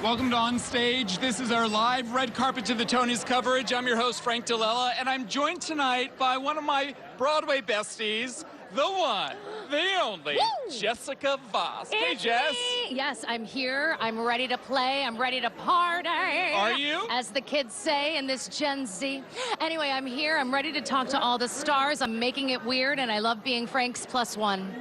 Welcome to On Stage. This is our live red carpet to the Tonys coverage. I'm your host, Frank DiLella, and I'm joined tonight by one of my Broadway besties, the one, the only, Woo! Jessica Vosk. Hey, It's Jess. me. Yes, I'm here. I'm ready to play. I'm ready to party. Are you? As the kids say in this Gen Z. Anyway, I'm here. I'm ready to talk to all the stars. I'm making it weird, and I love being Frank's plus one.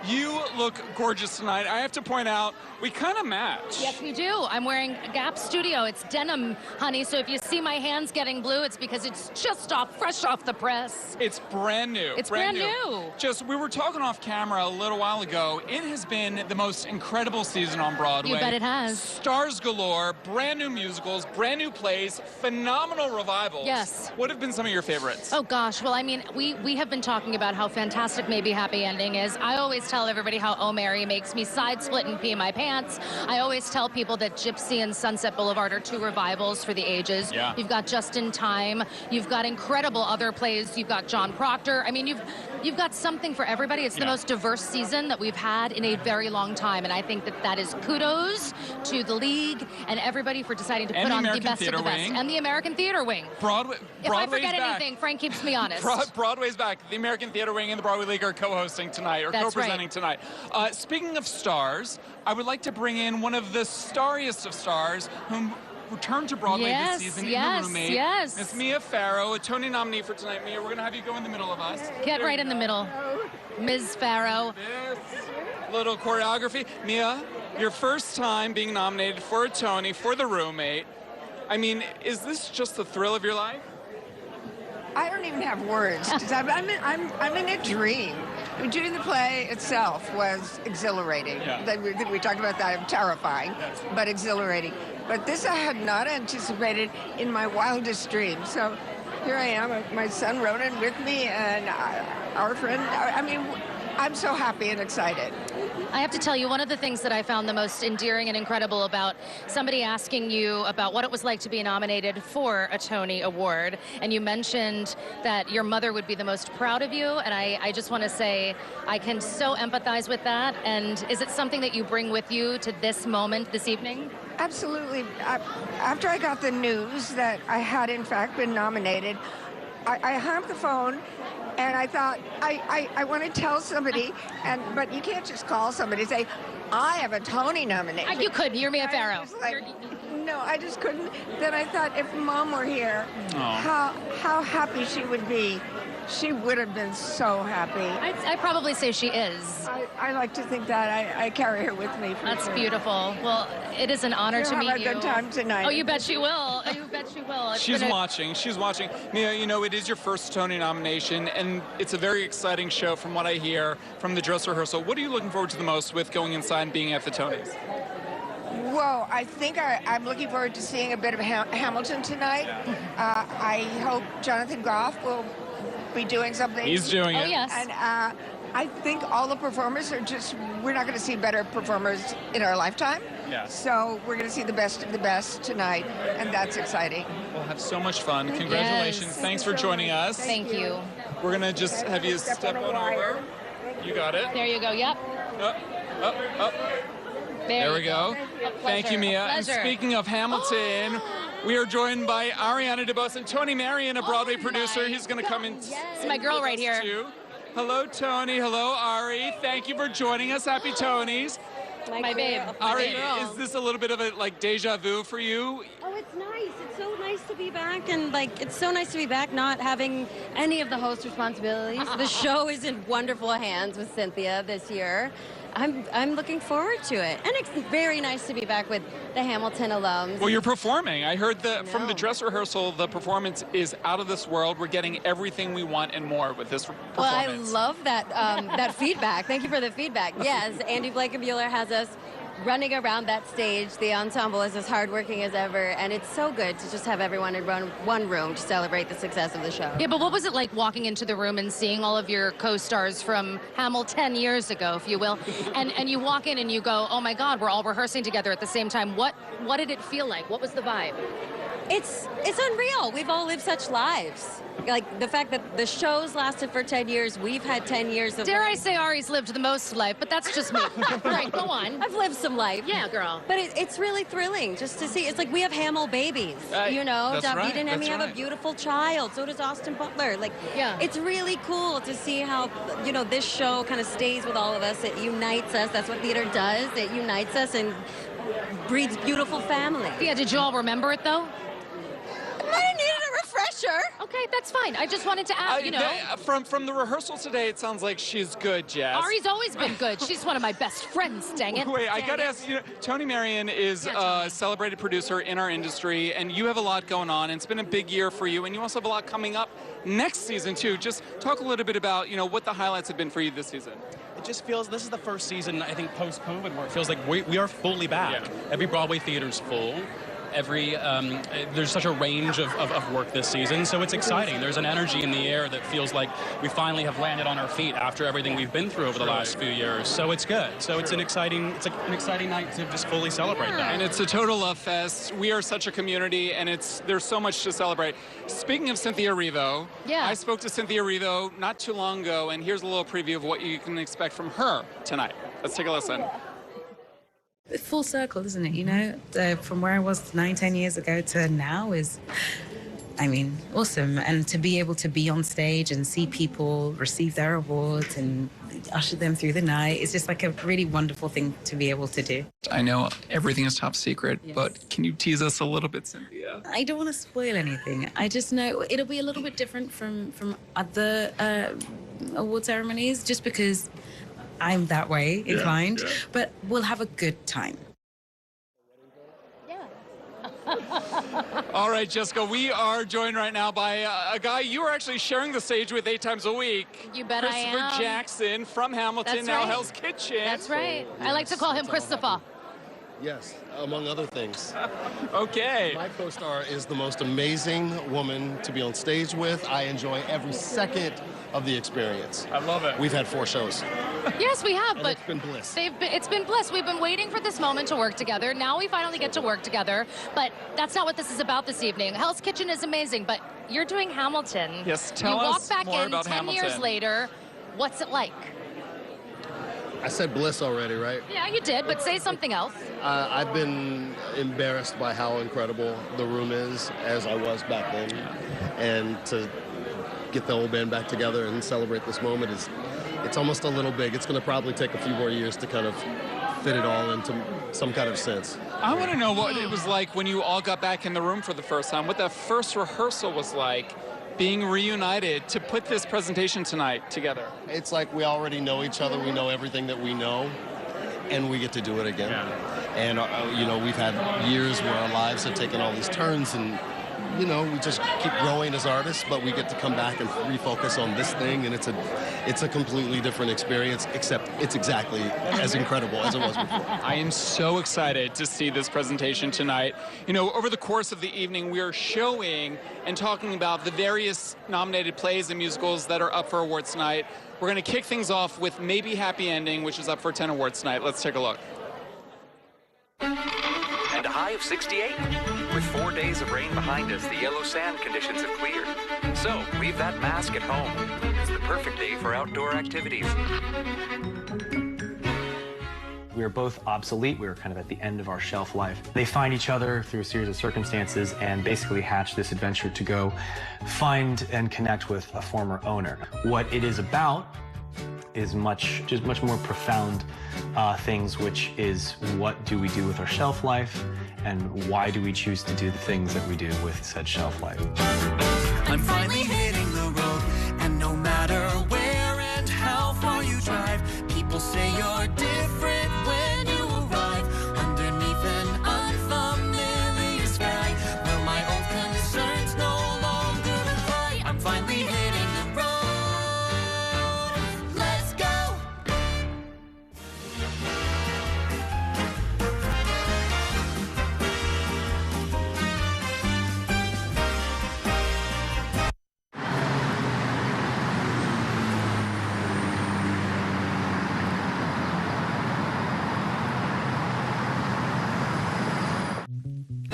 You look gorgeous tonight. I have to point out, we kind of match. Yes, we do. I'm wearing Gap Studio. It's denim, honey. So if you see my hands getting blue, it's because it's just fresh off the press. It's brand new. It's brand new. Just, we were talking off camera a little while ago. It has been the most incredible season on Broadway. You bet it has. Stars galore, brand new musicals, brand new plays, phenomenal revivals. Yes. What have been some of your favorites? Oh gosh, well I mean, we have been talking about how fantastic Maybe Happy Ending is. I always tell everybody how Oh Mary makes me side split and pee my pants. I always tell people that Gypsy and Sunset Boulevard are two revivals for the ages. Yeah. You've got Just in Time, you've got incredible other plays, you've got John Proctor. I mean, you've got something for everybody. It's the most diverse season that we've had in a very long time, and I think that is kudos to the league and everybody for deciding to put on the best of the best. And the American Theater Wing. Broadway's If I forget back. anything, Frank keeps me honest. Broadway's back. The American Theater Wing and the Broadway League are co-hosting tonight, or That's co-presenting right. tonight. Speaking of stars, I would like to bring in one of the starriest of stars whom returned to Broadway this season in The Roommate. Yes. It's Mia Farrow, a Tony nominee for tonight. Mia, we're going to have you go in the middle of us. Get right in the middle. Ms. Farrow. This little choreography. Mia, your first time being nominated for a Tony for The Roommate. I mean, is this just the thrill of your life? I don't even have words. 'Cause I'm in a dream. I mean, doing the play itself was exhilarating. Yeah. We talked about that. Terrifying, but exhilarating. But this I had not anticipated in my wildest dreams. So here I am. My son Ronan with me, and our friend. I mean, I'm so happy and excited. I have to tell you, one of the things that I found the most endearing and incredible about somebody asking you about what it was like to be nominated for a Tony Award, and you mentioned that your mother would be the most proud of you, and I just want to say I can so empathize with that. And is it something that you bring with you to this moment this evening? Absolutely. After I got the news that I had in fact been nominated, I hung up the phone. And I thought, I want to tell somebody, but you can't just call somebody and say, I have a Tony nomination. You could. You're Mia Farrow. No, I just couldn't. Then I thought, if Mom were here, how happy she would be. She would have been so happy. I'd probably say she is. I like to think that. I carry her with me. That's sure. beautiful. Well, it is an honor to meet you. She'll have a good time tonight. Oh, you bet she will. You bet she will. She's watching. She's watching. Mia, you know, it is your first Tony nomination, and it's a very exciting show from what I hear from the dress rehearsal. What are you looking forward to the most with going inside and being at the Tonys? Whoa, I think I'm looking forward to seeing a bit of Hamilton tonight. I hope Jonathan Groff will be doing something. He's doing it. Oh, yes. And I think all the performers are we're not going to see better performers in our lifetime. Yeah. So we're going to see the best of the best tonight, and that's exciting. We'll have so much fun. Congratulations. Yes. Thanks for joining us. Thank you. We're going to just have you step on over. You got it. There you go. Yep. Up. There we go. Thank you, Mia. And speaking of Hamilton, we are joined by Ariana DeBose and Tony Marion, a Broadway producer. He's going to come in. It's my girl right here. Too. Hello, Tony. Hello, Ari. Thank you for joining us. Happy Tonys. My babe. Ari, is this a little bit of a deja vu for you? Oh, it's nice. It's so nice to be back, and it's so nice to be back not having any of the host responsibilities. The show is in wonderful hands with Cynthia this year. I'm looking forward to it, and it's very nice to be back with the Hamilton alums. Well, you're performing. I heard from the dress rehearsal, the performance is out of this world. We're getting everything we want and more with this performance. Well, I love that that feedback. Thank you for the feedback. Yes, Andy Blankenbuehler has us running around that stage. The ensemble is as hardworking as ever, and it's so good to just have everyone in one room to celebrate the success of the show. Yeah, but what was it like walking into the room and seeing all of your co-stars from Hamilton years ago, if you will, and you walk in and you go, oh my God, we're all rehearsing together at the same time. What did it feel like? What was the vibe? It's unreal. We've all lived such lives. Like the fact that the show's lasted for 10 years, we've had 10 years of Dare I say Ari's lived the most life, but that's just me. Right, go on. I've lived some life. Yeah, girl. But it's really thrilling just to see. It's like we have Hamill babies, you know? That's David right, and Emmy that's have a right. beautiful child. So does Austin Butler. Like, Yeah. it's really cool to see how, you know, this show kind of stays with all of us. It unites us. That's what theater does. It unites us and breeds beautiful family. Yeah, did you all remember it, though? I might have needed a refresher. Okay, that's fine. I just wanted to ask, you know. From the rehearsal today, it sounds like she's good, Jess. Ari's always been good. She's one of my best friends, dang it. Wait, I gotta ask you, Tony Marion is a celebrated producer in our industry, and you have a lot going on, and it's been a big year for you, and you also have a lot coming up next season, too. Just talk a little bit about, you know, what the highlights have been for you this season. It just feels, this is the first season, I think, post-COVID, where it feels like we are fully back. Yeah. Every Broadway theater's full. There's such a range of work this season, so it's exciting. There's an energy in the air that feels like we finally have landed on our feet after everything we've been through over the last few years. So it's good. So it's an exciting night to just fully celebrate that. And it's a total love fest. We are such a community, and there's so much to celebrate. Speaking of Cynthia Erivo, Yeah. I spoke to Cynthia Erivo not too long ago, and here's a little preview of what you can expect from her tonight. Let's take a listen. Full circle, isn't it? You know, from where I was 9-10 years ago to now is, I mean, awesome. And to be able to be on stage and see people receive their awards and usher them through the night, it's just like a really wonderful thing to be able to do. I know everything is top secret, Yes. but can you tease us a little bit, Cynthia? I don't want to spoil anything. I just know it'll be a little bit different from other award ceremonies, just because I'm that way inclined, but we'll have a good time. All right, Jessica, we are joined right now by a guy you are actually sharing the stage with 8 times a week. You bet I am. Christopher Jackson from Hamilton, That's now right. Hell's Kitchen. That's right. I like to call him Christopher. Yes, among other things. Okay. My co-star is the most amazing woman to be on stage with. I enjoy every second of the experience. I love it. We've had 4 shows. Yes, we have, And but it's been bliss. it's been bliss. We've been waiting for this moment to work together. Now we finally get to work together, but that's not what this is about this evening. Hell's Kitchen is amazing, but you're doing Hamilton. Yes, tell you walk us back more in about 10 years Hamilton. later. What's it like? I said bliss already, right? Yeah, you did, but say something else. I've been embarrassed by how incredible the room is, as I was back then. And to get the whole band back together and celebrate this moment it's almost a little big. It's going to probably take a few more years to kind of fit it all into some kind of sense. I want to know what it was like when you all got back in the room for the first time, what that first rehearsal was like, being reunited to put this presentation tonight together. It's like we already know each other. We know everything that we know, and we get to do it again. And, you know, we've had years where our lives have taken all these turns, and, you know, we just keep growing as artists, but we get to come back and refocus on this thing, and it's a completely different experience, except it's exactly as incredible as it was before. I am so excited to see this presentation tonight. You know, over the course of the evening, we are showing and talking about the various nominated plays and musicals that are up for awards tonight. We're going to kick things off with Maybe Happy Ending, which is up for 10 awards tonight. Let's take a look. And a high of 68. With 4 days of rain behind us, the yellow sand conditions have cleared. So, leave that mask at home. It's the perfect day for outdoor activities. We were both obsolete. We were kind of at the end of our shelf life. They find each other through a series of circumstances and basically hatch this adventure to go find and connect with a former owner. What it is about is much more profound things, which is what do we do with our shelf life and why do we choose to do the things that we do with said shelf life. I'm finally hitting the road, and no matter where and how far you drive, people say you're different when you arrive underneath an unfamiliar sky. Well, my old concerns no longer apply. I'm finally hitting the road. Let's go.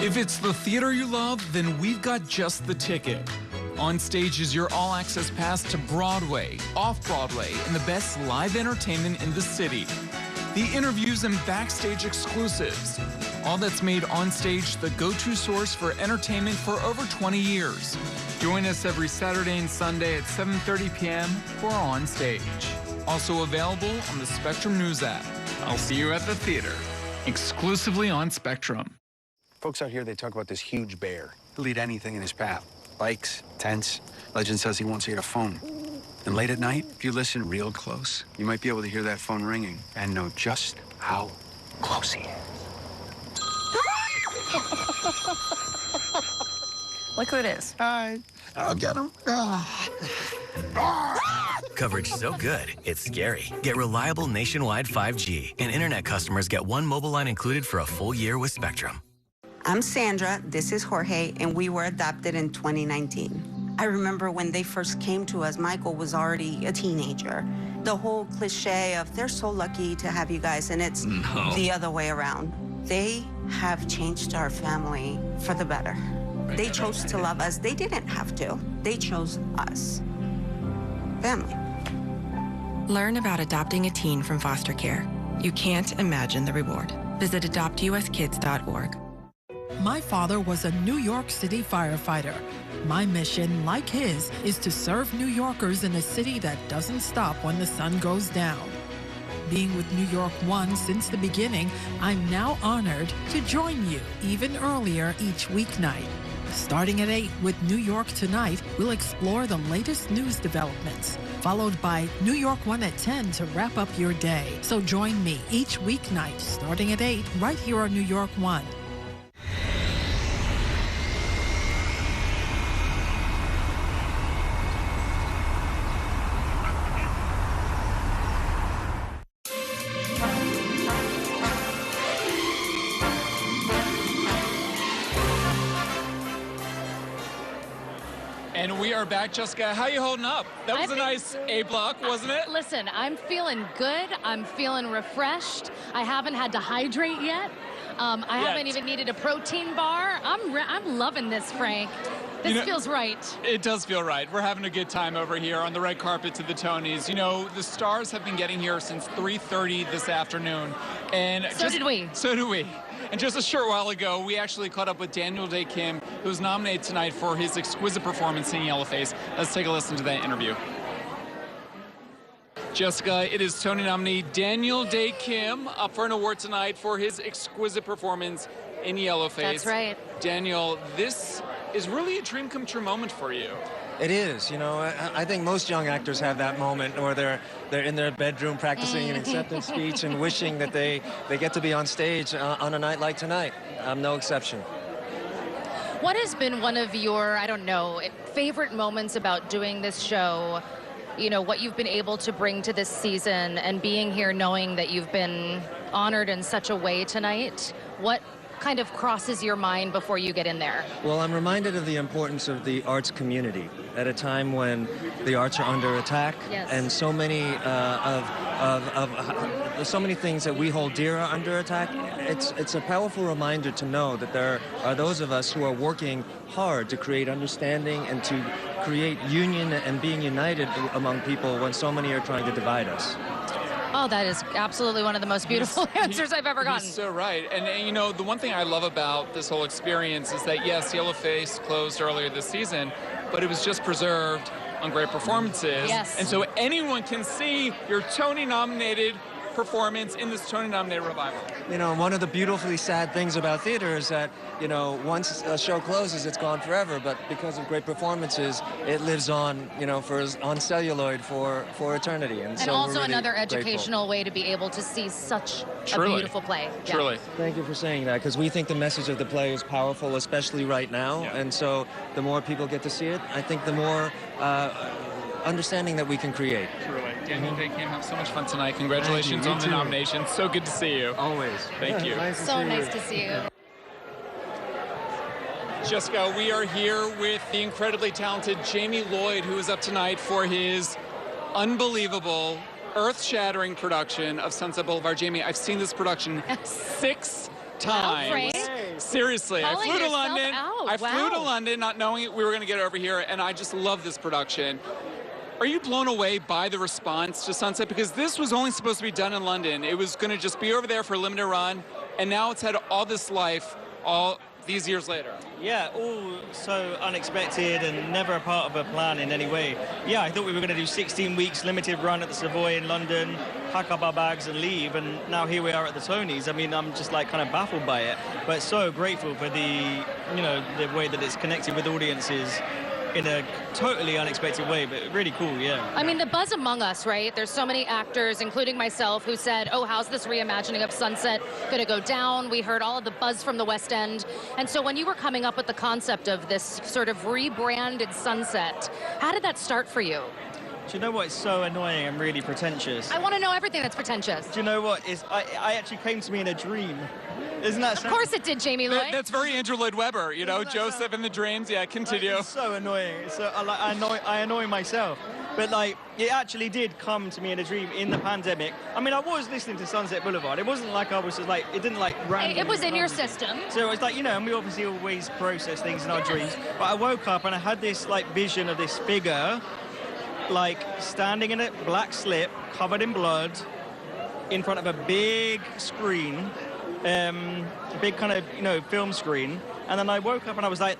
If it's the theater you love, then we've got just the ticket. On Stage is your all-access pass to Broadway, off-Broadway, and the best live entertainment in the city. The interviews and backstage exclusives. All that's made On Stage the go-to source for entertainment for over 20 years. Join us every Saturday and Sunday at 7:30 p.m. for On Stage. Also available on the Spectrum News app. I'll see you at the theater, exclusively on Spectrum. Folks out here, they talk about this huge bear. He'll eat anything in his path. Bikes, tents. Legend says he won't get a phone. And late at night, if you listen real close, you might be able to hear that phone ringing and know just how close he is. Look who it is. Hi. I'll get him. Coverage so good, it's scary. Get reliable nationwide 5G, and internet customers get one mobile line included for a full year with Spectrum. I'm Sandra, this is Jorge, and we were adopted in 2019. I remember when they first came to us, Michael was already a teenager. The whole cliche of they're so lucky to have you guys, and it's the other way around. They have changed our family for the better. They chose to love us. They didn't have to. They chose us. Family. Learn about adopting a teen from foster care. You can't imagine the reward. Visit adoptuskids.org. My father was a New York City firefighter. My mission, like his, is to serve New Yorkers in a city that doesn't stop when the sun goes down. Being with New York One since the beginning, I'm now honored to join you even earlier each weeknight. Starting at 8 with New York Tonight, we'll explore the latest news developments, followed by New York One at 10 to wrap up your day. So join me each weeknight starting at 8 right here on New York One. And we are back, Jessica. How you holding up? That was a nice A block, wasn't it? Listen, I'm feeling good. I'm feeling refreshed. I haven't had to hydrate yet. I haven't even needed a protein bar. I'm loving this, Frank. This feels right. It does feel right. We're having a good time over here on the red carpet to the Tonys. You know, the stars have been getting here since 3:30 this afternoon. And So did we. So do we. And just a short while ago, we actually caught up with Daniel Dae Kim, who was nominated tonight for his exquisite performance in Yellowface. Let's take a listen to that interview. Jessica, it is Tony nominee Daniel Dae Kim up for an award tonight for his exquisite performance in Yellowface. That's right. Daniel, this is really a dream come true moment for you. It is, you know. I think most young actors have that moment where they're in their bedroom practicing an acceptance speech and wishing that they get to be on stage on a night like tonight. I'm no exception. What has been one of your, I don't know, favorite moments about doing this show? You know, what you've been able to bring to this season and being here knowing that you've been honored in such a way tonight. What kind of crosses your mind before you get in there? Well, I'm reminded of the importance of the arts community at a time when the arts are under attack, and so many so many things that we hold dear are under attack. It's a powerful reminder to know that there are those of us who are working hard to create understanding and to create union and being united among people when so many are trying to divide us. Oh, that is absolutely one of the most beautiful answers I've ever gotten. He's so right. And, you know, the one thing I love about this whole experience is that, yes, Yellowface closed earlier this season, but it was just preserved on great performances. Yes. And so anyone can see your Tony-nominated performance in this Tony-nominated revival. You know, one of the beautifully sad things about theater is that, you know, once a show closes, it's gone forever. But because of great performances, it lives on, you know, on celluloid for eternity. And so also we're really another grateful. educational way to be able to see such Truly. a beautiful play. Yeah. Truly. Thank you for saying that, because we think the message of the play is powerful, especially right now. Yeah. And so the more people get to see it, I think the more understanding that we can create. Truly. Daniel Dae Kim, have so much fun tonight. Congratulations on the nomination. So good to see you. Always. Thank you. So nice to see you. Jessica, we are here with the incredibly talented Jamie Lloyd, who is up tonight for his unbelievable, earth-shattering production of Sunset Boulevard. Jamie, I've seen this production 6 times. Frank. Seriously, I Calling flew to yourself London. out. I flew to Wow. London not knowing we were going to get over here, and I just love this production. Are you blown away by the response to Sunset? Because this was only supposed to be done in London. It was going to just be over there for a limited run, and now it's had all this life all these years later. Yeah, all so unexpected and never a part of a plan in any way. Yeah, I thought we were going to do 16 weeks limited run at the Savoy in London, pack up our bags and leave, and now here we are at the Tonys. I mean, I'm just like kind of baffled by it, but so grateful for the, you know, the way that it's connected with audiences in a totally unexpected way, but really cool, yeah. I mean, the buzz among us, right? There's so many actors, including myself, who said, oh, how's this reimagining of Sunset going to go down? We heard all of the buzz from the West End. And so when you were coming up with the concept of this sort of rebranded Sunset, how did that start for you? Do you know what? It's so annoying and really pretentious. I want to know everything that's pretentious. Do you know what? I actually came to me in a dream. Isn't that so? Of course it did, Jamie Lloyd. That's very Andrew Lloyd Webber, you know, Joseph in the dreams. Yeah, continue. It's so annoying. So I annoy myself. But like, it actually did come to me in a dream in the pandemic. I mean, I was listening to Sunset Boulevard. It wasn't like I was just like, it didn't like randomly. It was in your system. So it's like, you know, and we obviously always process things in our dreams. But I woke up and I had this like vision of this figure, like standing in a black slip, covered in blood, in front of a big screen, big kind of, you know, film screen. And then I woke up and I was like,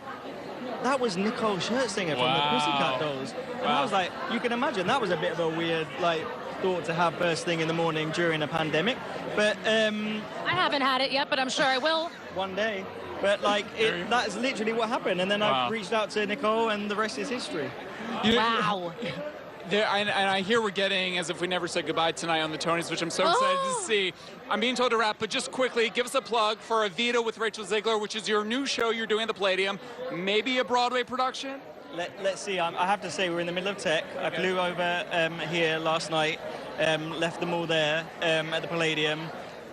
that was Nicole Scherzinger from the Pussycat Dolls. And I was like, you can imagine that was a bit of a weird, like, thought to have first thing in the morning during a pandemic. But I haven't had it yet, but I'm sure I will. One day. But like, that's literally what happened. And then I reached out to Nicole, and the rest is history. Wow. And I hear we're getting As If We Never Said Goodbye tonight on the Tonys, which I'm so excited to see. I'm being told to wrap, but just quickly, give us a plug for Evita with Rachel Zegler, which is your new show you're doing at the Palladium. Maybe a Broadway production? Let's see. I have to say, we're in the middle of tech. Okay. I flew over here last night, left them all there at the Palladium.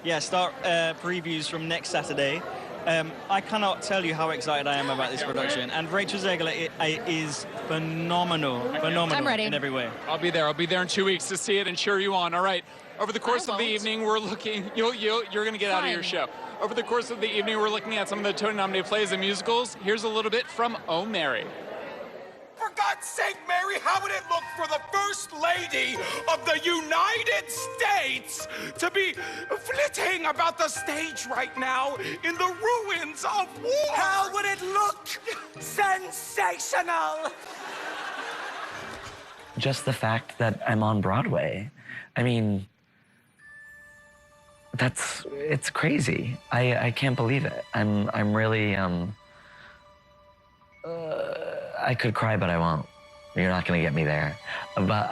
Yeah, start previews from next Saturday. I cannot tell you how excited I am about this production. And Rachel Zegler is phenomenal I'm ready. in every way. I'll be there in 2 weeks to see it and cheer you on. All right. Over the course of the evening, we're looking. You're going to get out of your show. Over the course of the evening, we're looking at some of the Tony-nominated plays and musicals. Here's a little bit from Oh Mary. For God's sake, Mary, how would it look for the First Lady of the United States to be flitting about the stage right now in the ruins of war? How would it look? Sensational! Just the fact that I'm on Broadway, I mean, it's crazy. I can't believe it. I'm really, I could cry, but I won't. You're not gonna get me there. But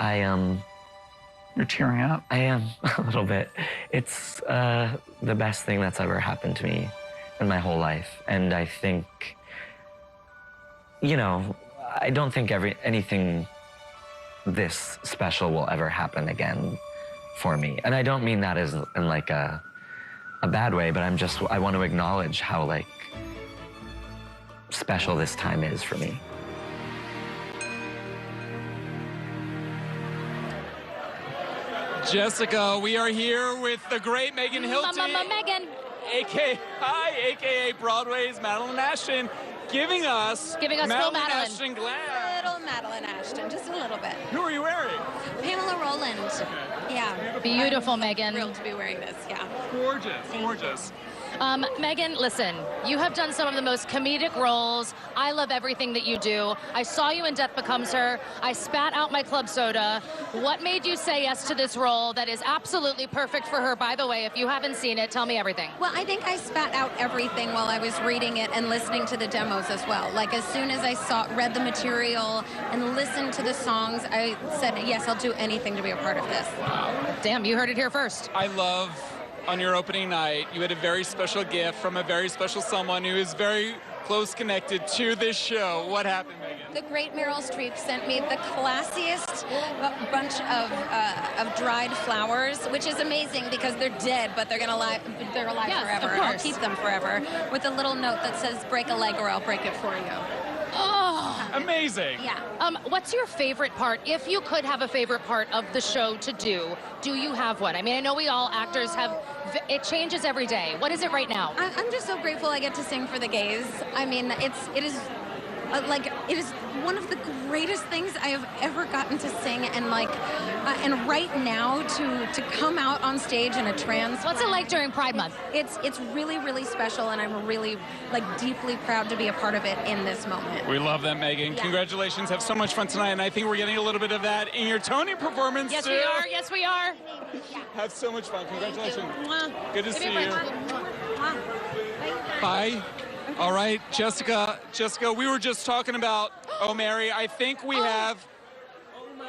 You're tearing up. I am, a little bit. It's the best thing that's ever happened to me in my whole life. And I think, you know, I don't think anything this special will ever happen again for me. And I don't mean that as in like a bad way, but I want to acknowledge how like special this time is for me. Jessica, we are here with the great Megan Hilty. Megan. AKA Broadway's Madeline Ashton, giving us full Madeline. Ashton glam. Little Madeline Ashton, just a little bit. Who are you wearing? Pamela Roland. Okay. Yeah. Beautiful, Megan. Thrilled to be wearing this, yeah. Gorgeous. Megan, listen, you have done some of the most comedic roles. I love everything that you do. I saw you in Death Becomes Her. I spat out my club soda. What made you say yes to this role that is absolutely perfect for her? By the way, if you haven't seen it, tell me everything. Well, I think I spat out everything while I was reading it and listening to the demos as well. Like, as soon as I read the material and listened to the songs, I said, yes, I'll do anything to be a part of this. Wow. Damn, you heard it here first. I love, on your opening night, you had a very special gift from a very special someone who is very close connected to this show. What happened, Megan? The great Meryl Streep sent me the classiest bunch of dried flowers, which is amazing because they're dead, but they're alive forever. Of course. I'll keep them forever with a little note that says, break a leg or I'll break it for you. Oh, Amazing. Yeah. What's your favorite part? If you could have a favorite part of the show to do you have one? I mean, I know we all actors have, it changes every day. What is it right now? I'm just so grateful I get to sing for the gays. I mean, it is one of the greatest things I have ever gotten to sing, and and right now to come out on stage in a trans. What's it like during Pride Month? It's really, really special, and I'm really deeply proud to be a part of it in this moment. We love that, Megan. Yeah. Congratulations. Have so much fun tonight, and I think we're getting a little bit of that in your Tony performance, Yes, too. we are. Yes, we are. Have so much fun. Congratulations. Good to Give see me a you. break. Bye. All right, Jessica, we were just talking about Oh Mary. I think we have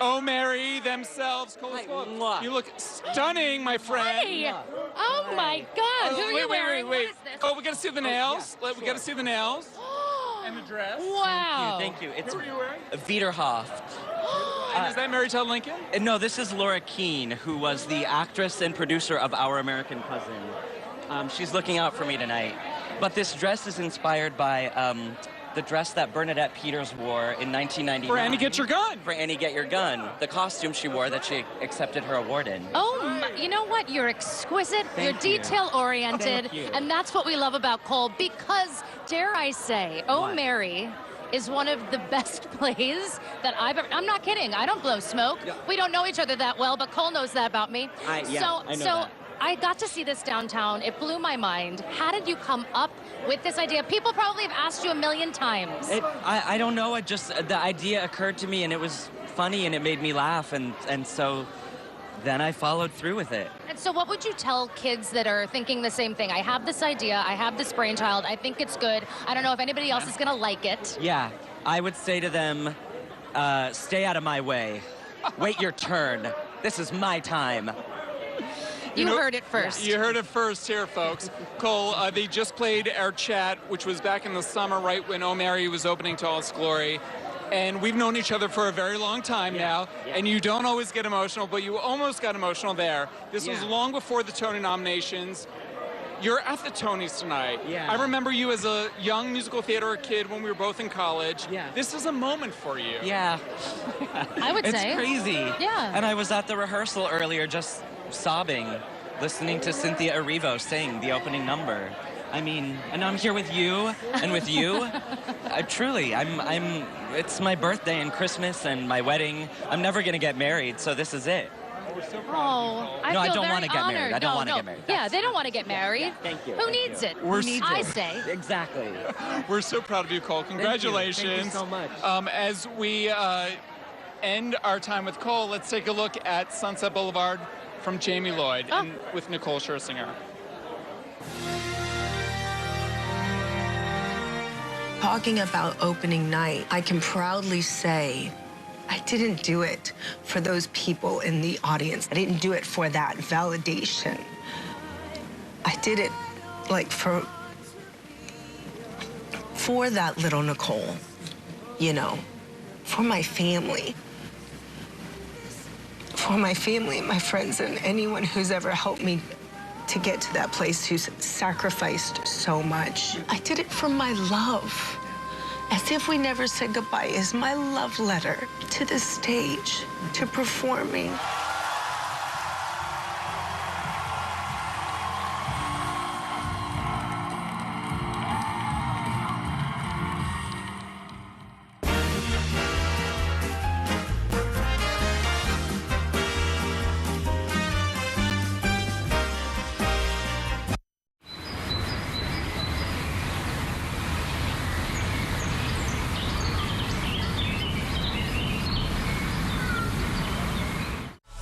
Oh Mary themselves. Cole Escola. You look stunning, my friend. Hey. Oh my God. Who are you wearing? Wait. What is this? Oh, we got to see the nails. We got to see the nails. And the dress. Wow. Thank you. It's Who are you wearing? Vederhoft. And is that Mary Todd Lincoln? No, this is Laura Keene, who was the actress and producer of Our American Cousin. She's looking out for me tonight. But this dress is inspired by the dress that Bernadette Peters wore in 1999. For Annie Get Your Gun. For Annie Get Your Gun. The costume she wore that she accepted her award in. Oh, you know what? You're exquisite. You're detail-oriented. Thank you. And that's what we love about Cole, because, dare I say, Oh Mary is one of the best plays that I've ever... I'm not kidding. I don't blow smoke. Yeah. We don't know each other that well, but Cole knows that about me. I know that. I got to see this downtown. It blew my mind. How did you come up with this idea? People probably have asked you a million times. I don't know. The idea occurred to me, and it was funny, and it made me laugh, and so then I followed through with it. And so what would you tell kids that are thinking the same thing? I have this idea. I have this brainchild. I think it's good. I don't know if anybody else is going to like it. Yeah, I would say to them, stay out of my way. Wait your turn. This is my time. You heard it first. You heard it first here, folks. Cole, they just played our chat, which was back in the summer, right when Oh Mary was opening to all its glory. And we've known each other for a very long time now, and you don't always get emotional, but you almost got emotional there. This was long before the Tony nominations. You're at the Tonys tonight. I remember you as a young musical theater kid when we were both in college. This is a moment for you. Yeah. I would say. It's crazy. Yeah. And I was at the rehearsal earlier just sobbing, listening to Cynthia Erivo sing the opening number. I mean, and I'm here with you and with you. Truly, it's my birthday and Christmas and my wedding. I'm never going to get married, so this is it. We're so proud of you, Cole. I don't feel want to very get married. honored. I don't No, want to no. get married. Yeah, they don't want to get married. Thank you. Who needs it? I stay. Exactly. We're so proud of you, Cole. Congratulations. Thank you so much. As we end our time with Cole, let's take a look at Sunset Boulevard from Jamie Lloyd with Nicole Scherzinger. Talking about opening night, I can proudly say I didn't do it for those people in the audience. I didn't do it for that validation. I did it for that little Nicole, for my family. For my family, my friends, and anyone who's ever helped me to get to that place, who's sacrificed so much. I did it for my love. As If We Never Said Goodbye is my love letter to the stage, to performing.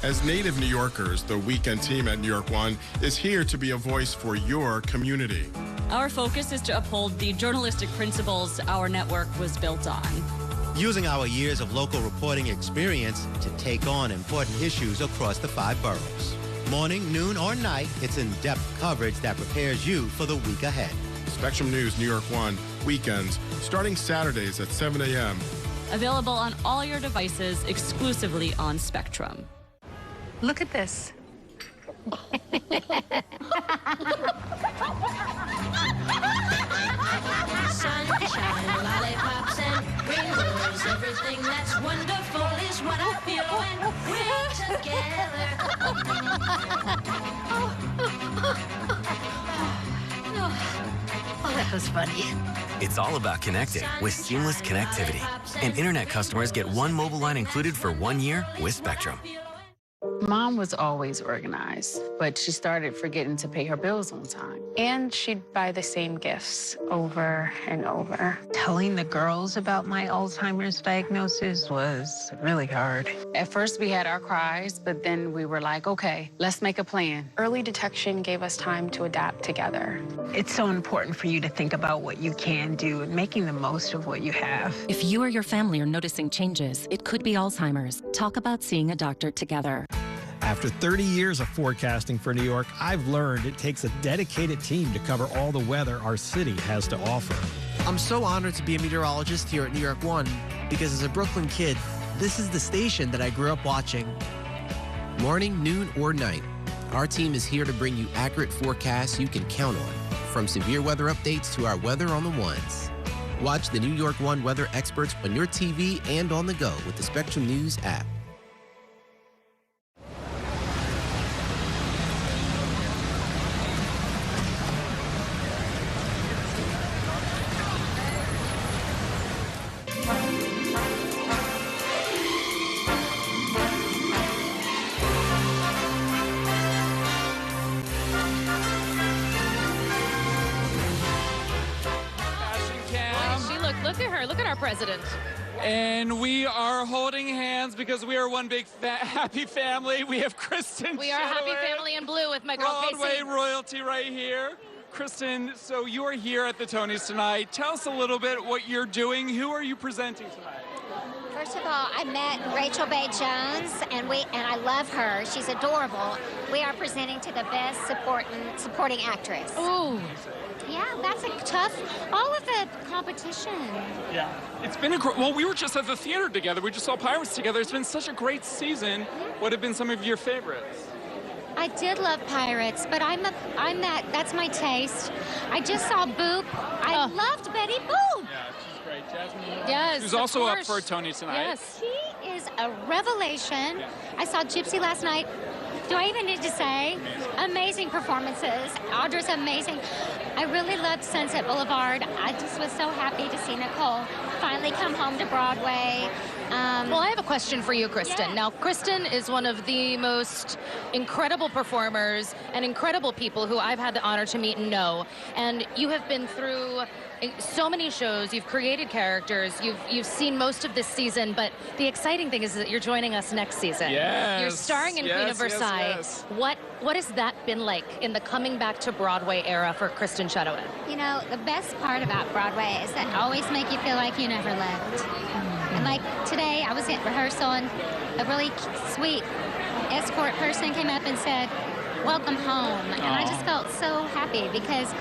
As native New Yorkers, the weekend team at New York One is here to be a voice for your community. Our focus is to uphold the journalistic principles our network was built on. Using our years of local reporting experience to take on important issues across the 5 boroughs. Morning, noon, or night, it's in-depth coverage that prepares you for the week ahead. Spectrum News New York One, weekends, starting Saturdays at 7 a.m. Available on all your devices exclusively on Spectrum. Look at this. Sunshine, lollipops, and rainbows That was funny. It's all about connecting with seamless connectivity. And internet customers get one mobile line included for 1 year with Spectrum. Mom was always organized, but she started forgetting to pay her bills on time. And she'd buy the same gifts over and over. Telling the girls about my Alzheimer's diagnosis was really hard. At first, we had our cries, but then we were like, okay, let's make a plan. Early detection gave us time to adapt together. It's so important for you to think about what you can do and making the most of what you have. If you or your family are noticing changes, it could be Alzheimer's. Talk about seeing a doctor together. After 30 years of forecasting for New York, I've learned it takes a dedicated team to cover all the weather our city has to offer. I'm so honored to be a meteorologist here at New York 1 because as a Brooklyn kid, this is the station that I grew up watching. Morning, noon, or night, our team is here to bring you accurate forecasts you can count on, from severe weather updates to our weather on the ones. Watch the New York 1 weather experts on your TV and on the go with the Spectrum News app. Look at her. Look at our president. And we are holding hands because we are one big happy family. We have Kristin We are a happy family in blue with my girl Broadway Casey. royalty right here. Kristin, so you are here at the Tonys tonight. Tell us a little bit what you're doing. Who are you presenting tonight? First of all, I met Rachel Bay Jones, and I love her. She's adorable. We are presenting to the best supporting actress. Ooh. Yeah, that's a tough, all of the competition. Yeah. It's been well, we were just at the theater together. We just saw Pirates together. It's been such a great season. What have been some of your favorites? I did love Pirates, but that's my taste. I just saw Boop. I loved Betty Boop. Yeah, she's great. Jasmine. Yes, Who's also up for a Tony tonight. Yes. She is a revelation. Yeah. I saw Gypsy last night. Do I even need to say? Amazing performances. Audra's amazing. I really loved Sunset Boulevard. I just was so happy to see Nicole finally come home to Broadway. Well, I have a question for you, Kristin. Yeah. Now, Kristin is one of the most incredible performers and incredible people who I've had the honor to meet and know. And you have been through so many shows. You've created characters. You've seen most of this season. But the exciting thing is that you're joining us next season. Yes. You're starring in Queen of Versailles. Yes. What has that been like in the coming back to Broadway era for Kristin Chenoweth? You know, the best part about Broadway is that always make you feel like you never left. And like today, I was at rehearsal and a really sweet escort person came up and said, "Welcome home." And I just felt so happy because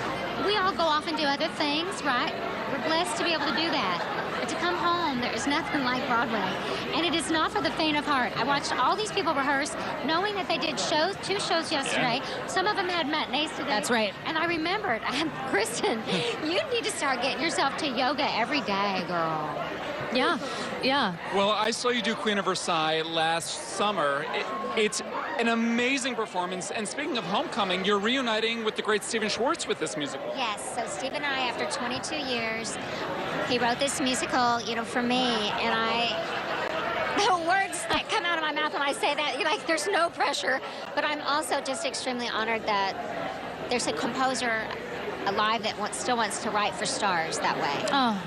we all go off and do other things, right? We're blessed to be able to do that. But to come home, there is nothing like Broadway. And it is not for the faint of heart. I watched all these people rehearse, knowing that they did two shows yesterday. Yeah. Some of them had matinees today. That's right. And I remembered, Kristin, you need to start getting yourself to yoga every day, girl. Yeah, yeah. Well, I saw you do Queen of Versailles last summer. It's an amazing performance. And speaking of homecoming, you're reuniting with the great Stephen Schwartz with this musical. Yes, so Steve and I, after 22 years, he wrote this musical, for me, and the words that come out of my mouth when I say that, there's no pressure, but I'm also just extremely honored that there's a composer alive that still wants to write for stars that way. Oh.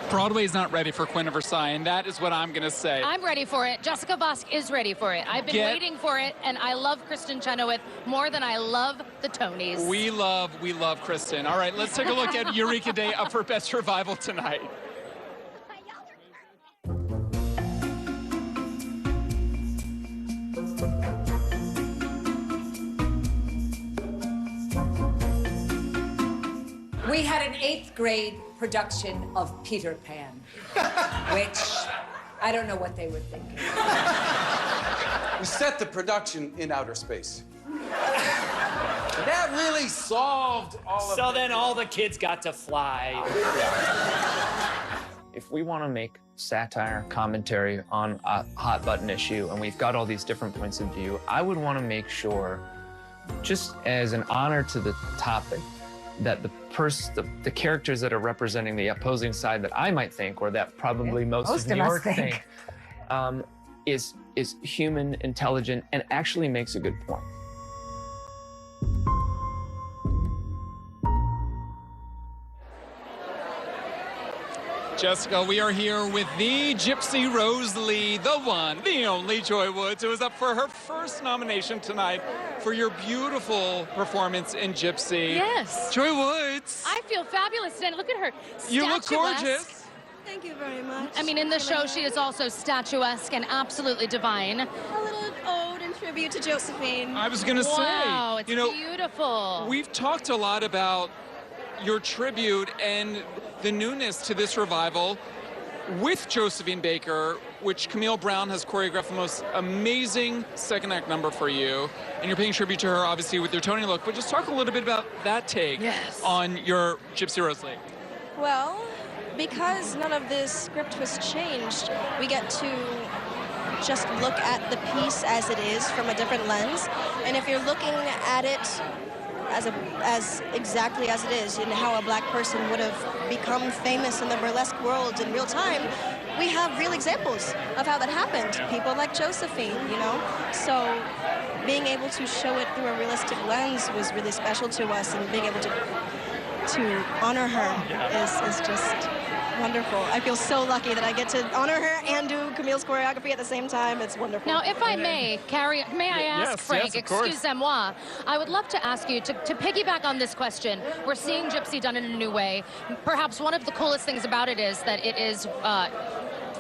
Broadway's not ready for Queen of Versailles, and that is what I'm going to say. I'm ready for it. Jessica Vosk is ready for it. I've been waiting for it, and I love Kristin Chenoweth more than I love the Tonys. We love Kristin. All right, let's take a look at Eureka Day up for Best Revival tonight. We had an 8th grade production of Peter Pan, which I don't know what they were thinking. We set the production in outer space. That really solved all of So then all the kids got to fly. If we want to make satire, commentary on a hot button issue, and we've got all these different points of view, I would want to make sure, just as an honor to the topic, that the characters that are representing the opposing side that I might think, or that probably most of New York think, is human, intelligent, and actually makes a good point. Jessica, we are here with the Gypsy Rose Lee, the one, the only Joy Woods, who is up for her first nomination tonight for your beautiful performance in Gypsy. Yes. Joy Woods. I feel fabulous, and look at her. You look Statuesque. gorgeous. Thank you very much. I mean, in the show, she is also statuesque and absolutely divine. A little ode and tribute to Josephine. I was going to say. Wow, it's beautiful. We've talked a lot about your tribute and the newness to this revival with Josephine Baker, which Camille Brown has choreographed the most amazing second act number for you. And you're paying tribute to her, obviously, with your Tony look. But just talk a little bit about that take on your Gypsy Rose Lee. Well, because none of this script was changed, we get to just look at the piece as it is from a different lens. And if you're looking at it as exactly as it is, and how a black person would have become famous in the burlesque world in real time, we have real examples of how that happened. People like Josephine, you know? So being able to show it through a realistic lens was really special to us, and being able to honor her is just wonderful. I feel so lucky that I get to honor her and do Camille's choreography at the same time. It's wonderful. Now, if I may, Carrie, may I ask, Frank, excusez-moi, I would love to ask you to piggyback on this question. We're seeing Gypsy done in a new way. Perhaps one of the coolest things about it is that it is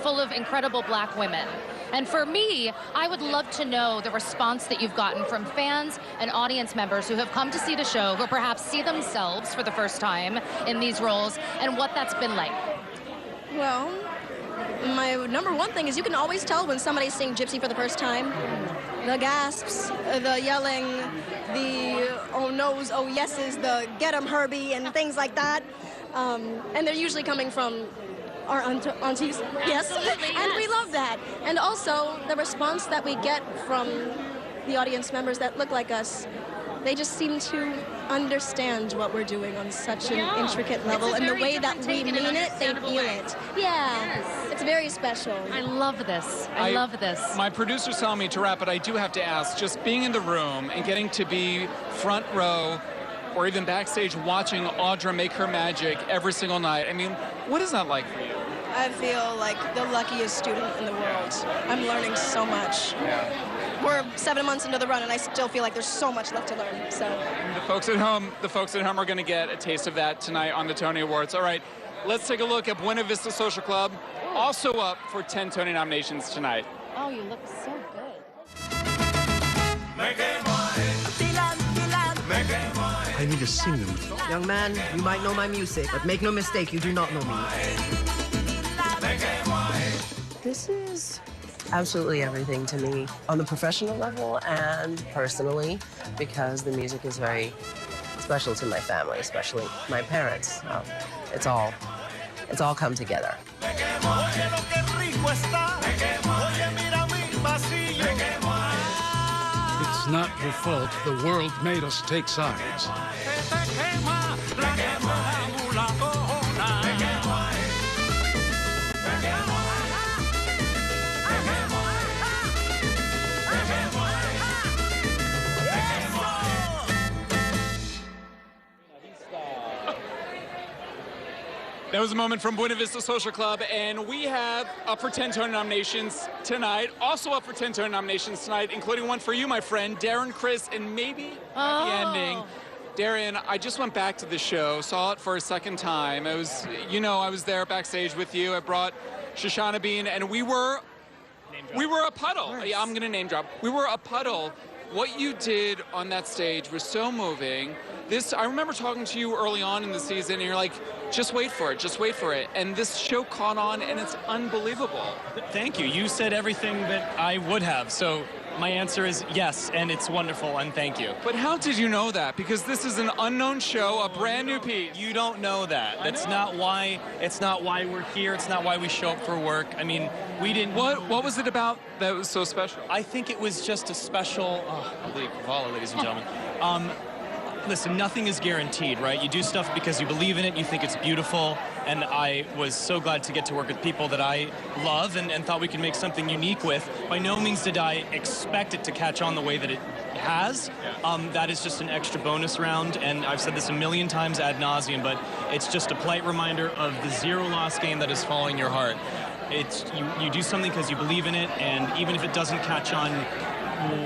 full of incredible black women. And for me, I would love to know the response that you've gotten from fans and audience members who have come to see the show, who perhaps see themselves for the first time in these roles, and what that's been like. Well, my number one thing is you can always tell when somebody's seeing Gypsy for the first time. The gasps, the yelling, the oh no's, oh yeses, the get 'em Herbie, and things like that. And they're usually coming from our aunties, yes, and we love that. And also the response that we get from the audience members that look like us, they just seem to understand what we're doing on such an intricate level, and the way that we mean it, they feel it. Yeah, it's very special. I love this. I love this. My producer's telling me to wrap, but I do have to ask, just being in the room and getting to be front row or even backstage watching Audra make her magic every single night, I mean, what is that like for you? I feel like the luckiest student in the world. I'm learning so much. We're 7 months into the run, and I still feel like there's so much left to learn. So the folks at home are going to get a taste of that tonight on the Tony Awards. All right, let's take a look at Buena Vista Social Club, also up for 10 Tony nominations tonight. Oh, you look so good. I need to sing them. Young man, you might know my music, but make no mistake, you do not know me. This is absolutely everything to me on the professional level and personally, because the music is very special to my family, especially my parents. It's all come together. It's not your fault. The world made us take sides. That was a moment from Buena Vista Social Club, and we have up for 10 Tony nominations tonight. Also up for 10 Tony nominations tonight, including one for you, my friend, Darren Criss, and maybe the ending. Darren, I just went back to the show, saw it for a second time. It was, I was there backstage with you. I brought Shoshana Bean, and we were a puddle. Yeah, I'm gonna name drop. We were a puddle. What you did on that stage was so moving. I remember talking to you early on in the season, and you're like, just wait for it, just wait for it. And this show caught on, and it's unbelievable. Thank you. You said everything that I would have. So my answer is yes, and it's wonderful, and thank you. But how did you know that? Because this is an unknown show, a brand new piece. You don't know that. That's not why. It's not why we're here. It's not why we show up for work. I mean, we didn't. What was it about that was so special? I think it was just a special. Kavala, ladies and gentlemen. Listen, nothing is guaranteed, right? You do stuff because you believe in it, you think it's beautiful, and I was so glad to get to work with people that I love and thought we could make something unique with. By no means did I expect it to catch on the way that it has. That is just an extra bonus round, and I've said this a million times ad nauseum, but it's just a polite reminder of the zero-loss game that is following your heart. It's you do something because you believe in it, and even if it doesn't catch on,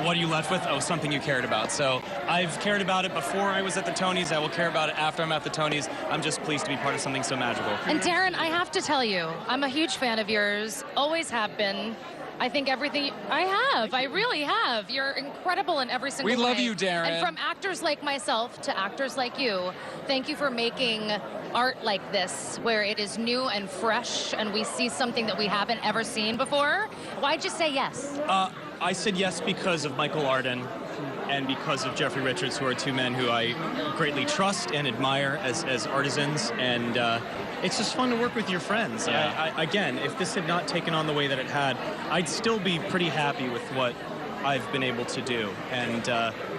what are you left with? Oh, something you cared about. So I've cared about it before I was at the Tonys. I will care about it after I'm at the Tonys. I'm just pleased to be part of something so magical. And Darren, I have to tell you, I'm a huge fan of yours, always have been. I think everything I really have. You're incredible in every single way. We love you, Darren. And from actors like myself to actors like you, thank you for making art like this, where it is new and fresh, and we see something that we haven't ever seen before. Why'd you say yes? I said yes because of Michael Arden and because of Jeffrey Richards, who are two men who I greatly trust and admire as artisans, and it's just fun to work with your friends. Yeah. Again, if this had not taken on the way that it had, I'd still be pretty happy with what I've been able to do. And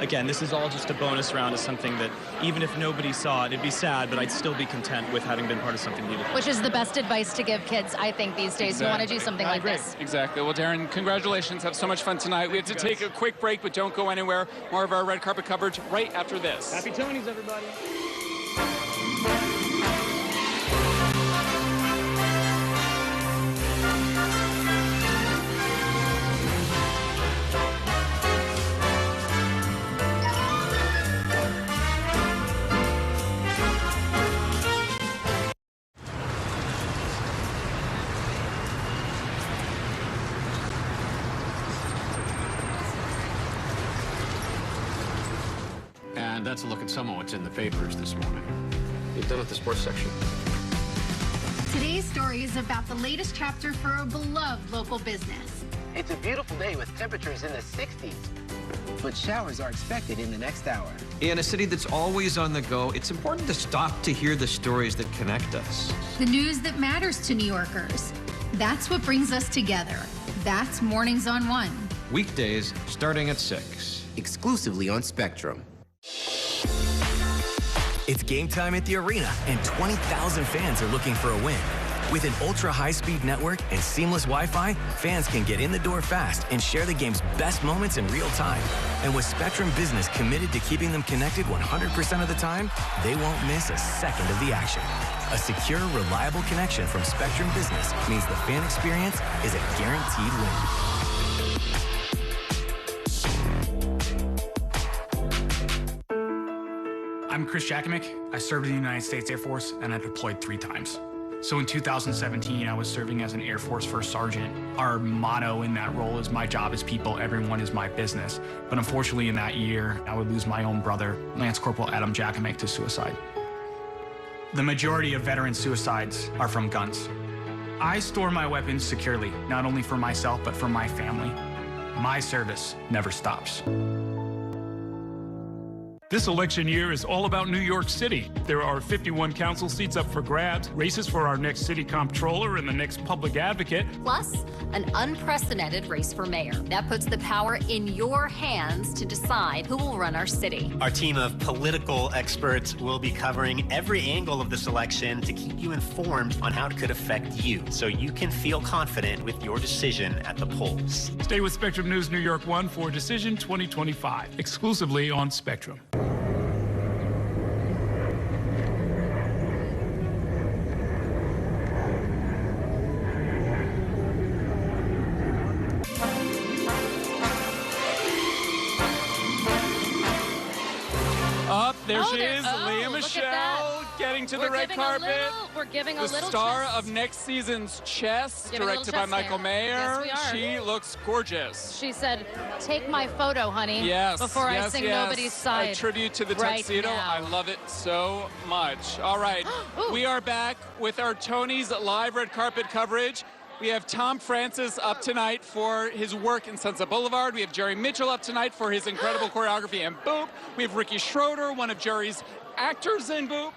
again, this is all just a bonus round of something that even if nobody saw it, it'd be sad, but I'd still be content with having been part of something beautiful. Which is the best advice to give kids, I think, these days who want to do something like this. Exactly. Well, Darren, congratulations. Have so much fun tonight. We have to take a quick break, but don't go anywhere. More of our red carpet coverage right after this. Happy Tonys, everybody. And that's a look at some of what's in the papers this morning. You've done with the sports section. Today's story is about the latest chapter for a beloved local business. It's a beautiful day with temperatures in the 60s, but showers are expected in the next hour. In a city that's always on the go, it's important to stop to hear the stories that connect us. The news that matters to New Yorkers. That's what brings us together. That's Mornings on One. Weekdays starting at 6. Exclusively on Spectrum. It's game time at the arena, and 20,000 fans are looking for a win. With an ultra-high-speed network and seamless Wi-Fi, fans can get in the door fast and share the game's best moments in real time. And with Spectrum Business committed to keeping them connected 100% of the time, they won't miss a second of the action. A secure, reliable connection from Spectrum Business means the fan experience is a guaranteed win. I'm Chris Jakovic. I served in the United States Air Force, and I deployed 3 times. So in 2017, I was serving as an Air Force First Sergeant. Our motto in that role is, my job is people, everyone is my business. But unfortunately in that year, I would lose my own brother, Lance Corporal Adam Jakovic, to suicide. The majority of veteran suicides are from guns. I store my weapons securely, not only for myself, but for my family. My service never stops. This election year is all about New York City. There are 51 council seats up for grabs, races for our next city comptroller and the next public advocate. Plus, an unprecedented race for mayor. That puts the power in your hands to decide who will run our city. Our team of political experts will be covering every angle of this election to keep you informed on how it could affect you, so you can feel confident with your decision at the polls. Stay with Spectrum News New York 1 for Decision 2025, exclusively on Spectrum. There she is, Lea Michele, getting to the red carpet. We're giving a little The star chest. of next season's Chess, Giving a little directed by chest Michael hair. Mayer. Yes, we are. She looks gorgeous. She said, take my photo, honey, Yes, before I yes, sing yes. Nobody's Side. A tribute to the right tuxedo. now. I love it so much. All right, we are back with our Tonys live red carpet coverage. We have Tom Francis up tonight for his work in Sunset Boulevard. We have Jerry Mitchell up tonight for his incredible choreography in Boop. We have Ricky Schroeder, one of Jerry's actors in Boop.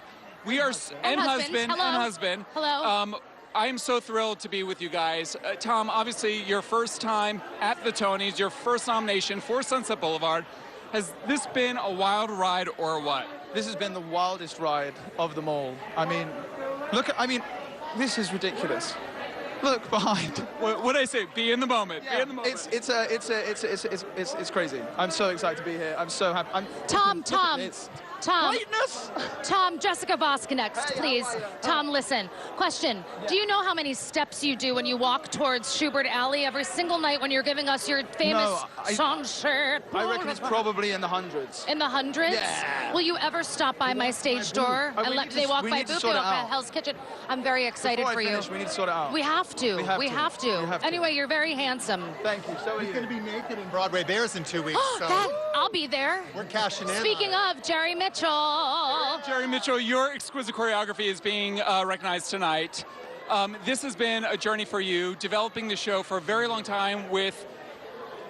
We are And husband. Hello. and husband. Hello. I am so thrilled to be with you guys. Tom, obviously your first time at the Tonys, your first nomination for Sunset Boulevard. Has this been a wild ride or what? This has been the wildest ride of them all. I mean, this is ridiculous. Look behind. What did I say? Be in the moment. Yeah. Be in the moment. It's crazy. I'm so excited to be here. I'm so happy. Tom, Jessica Vosk next, please. Tom, listen. Question. Do you know how many steps you do when you walk towards Schubert Alley every single night when you're giving us your famous song shirt? I reckon it's probably in the hundreds. In the hundreds? Yeah. Will you ever stop by my stage door and let me walk by Boop at Hell's Kitchen? I'm very excited for you. We need to sort it out. We have to. We have to. Anyway, you're very handsome. Thank you. So He's going to be naked in Broadway Bears in 2 weeks. So I'll be there. We're cashing in. Speaking of Jerry Mitchell. Jerry Mitchell, your exquisite choreography is being recognized tonight. This has been a journey for you, developing the show for a very long time with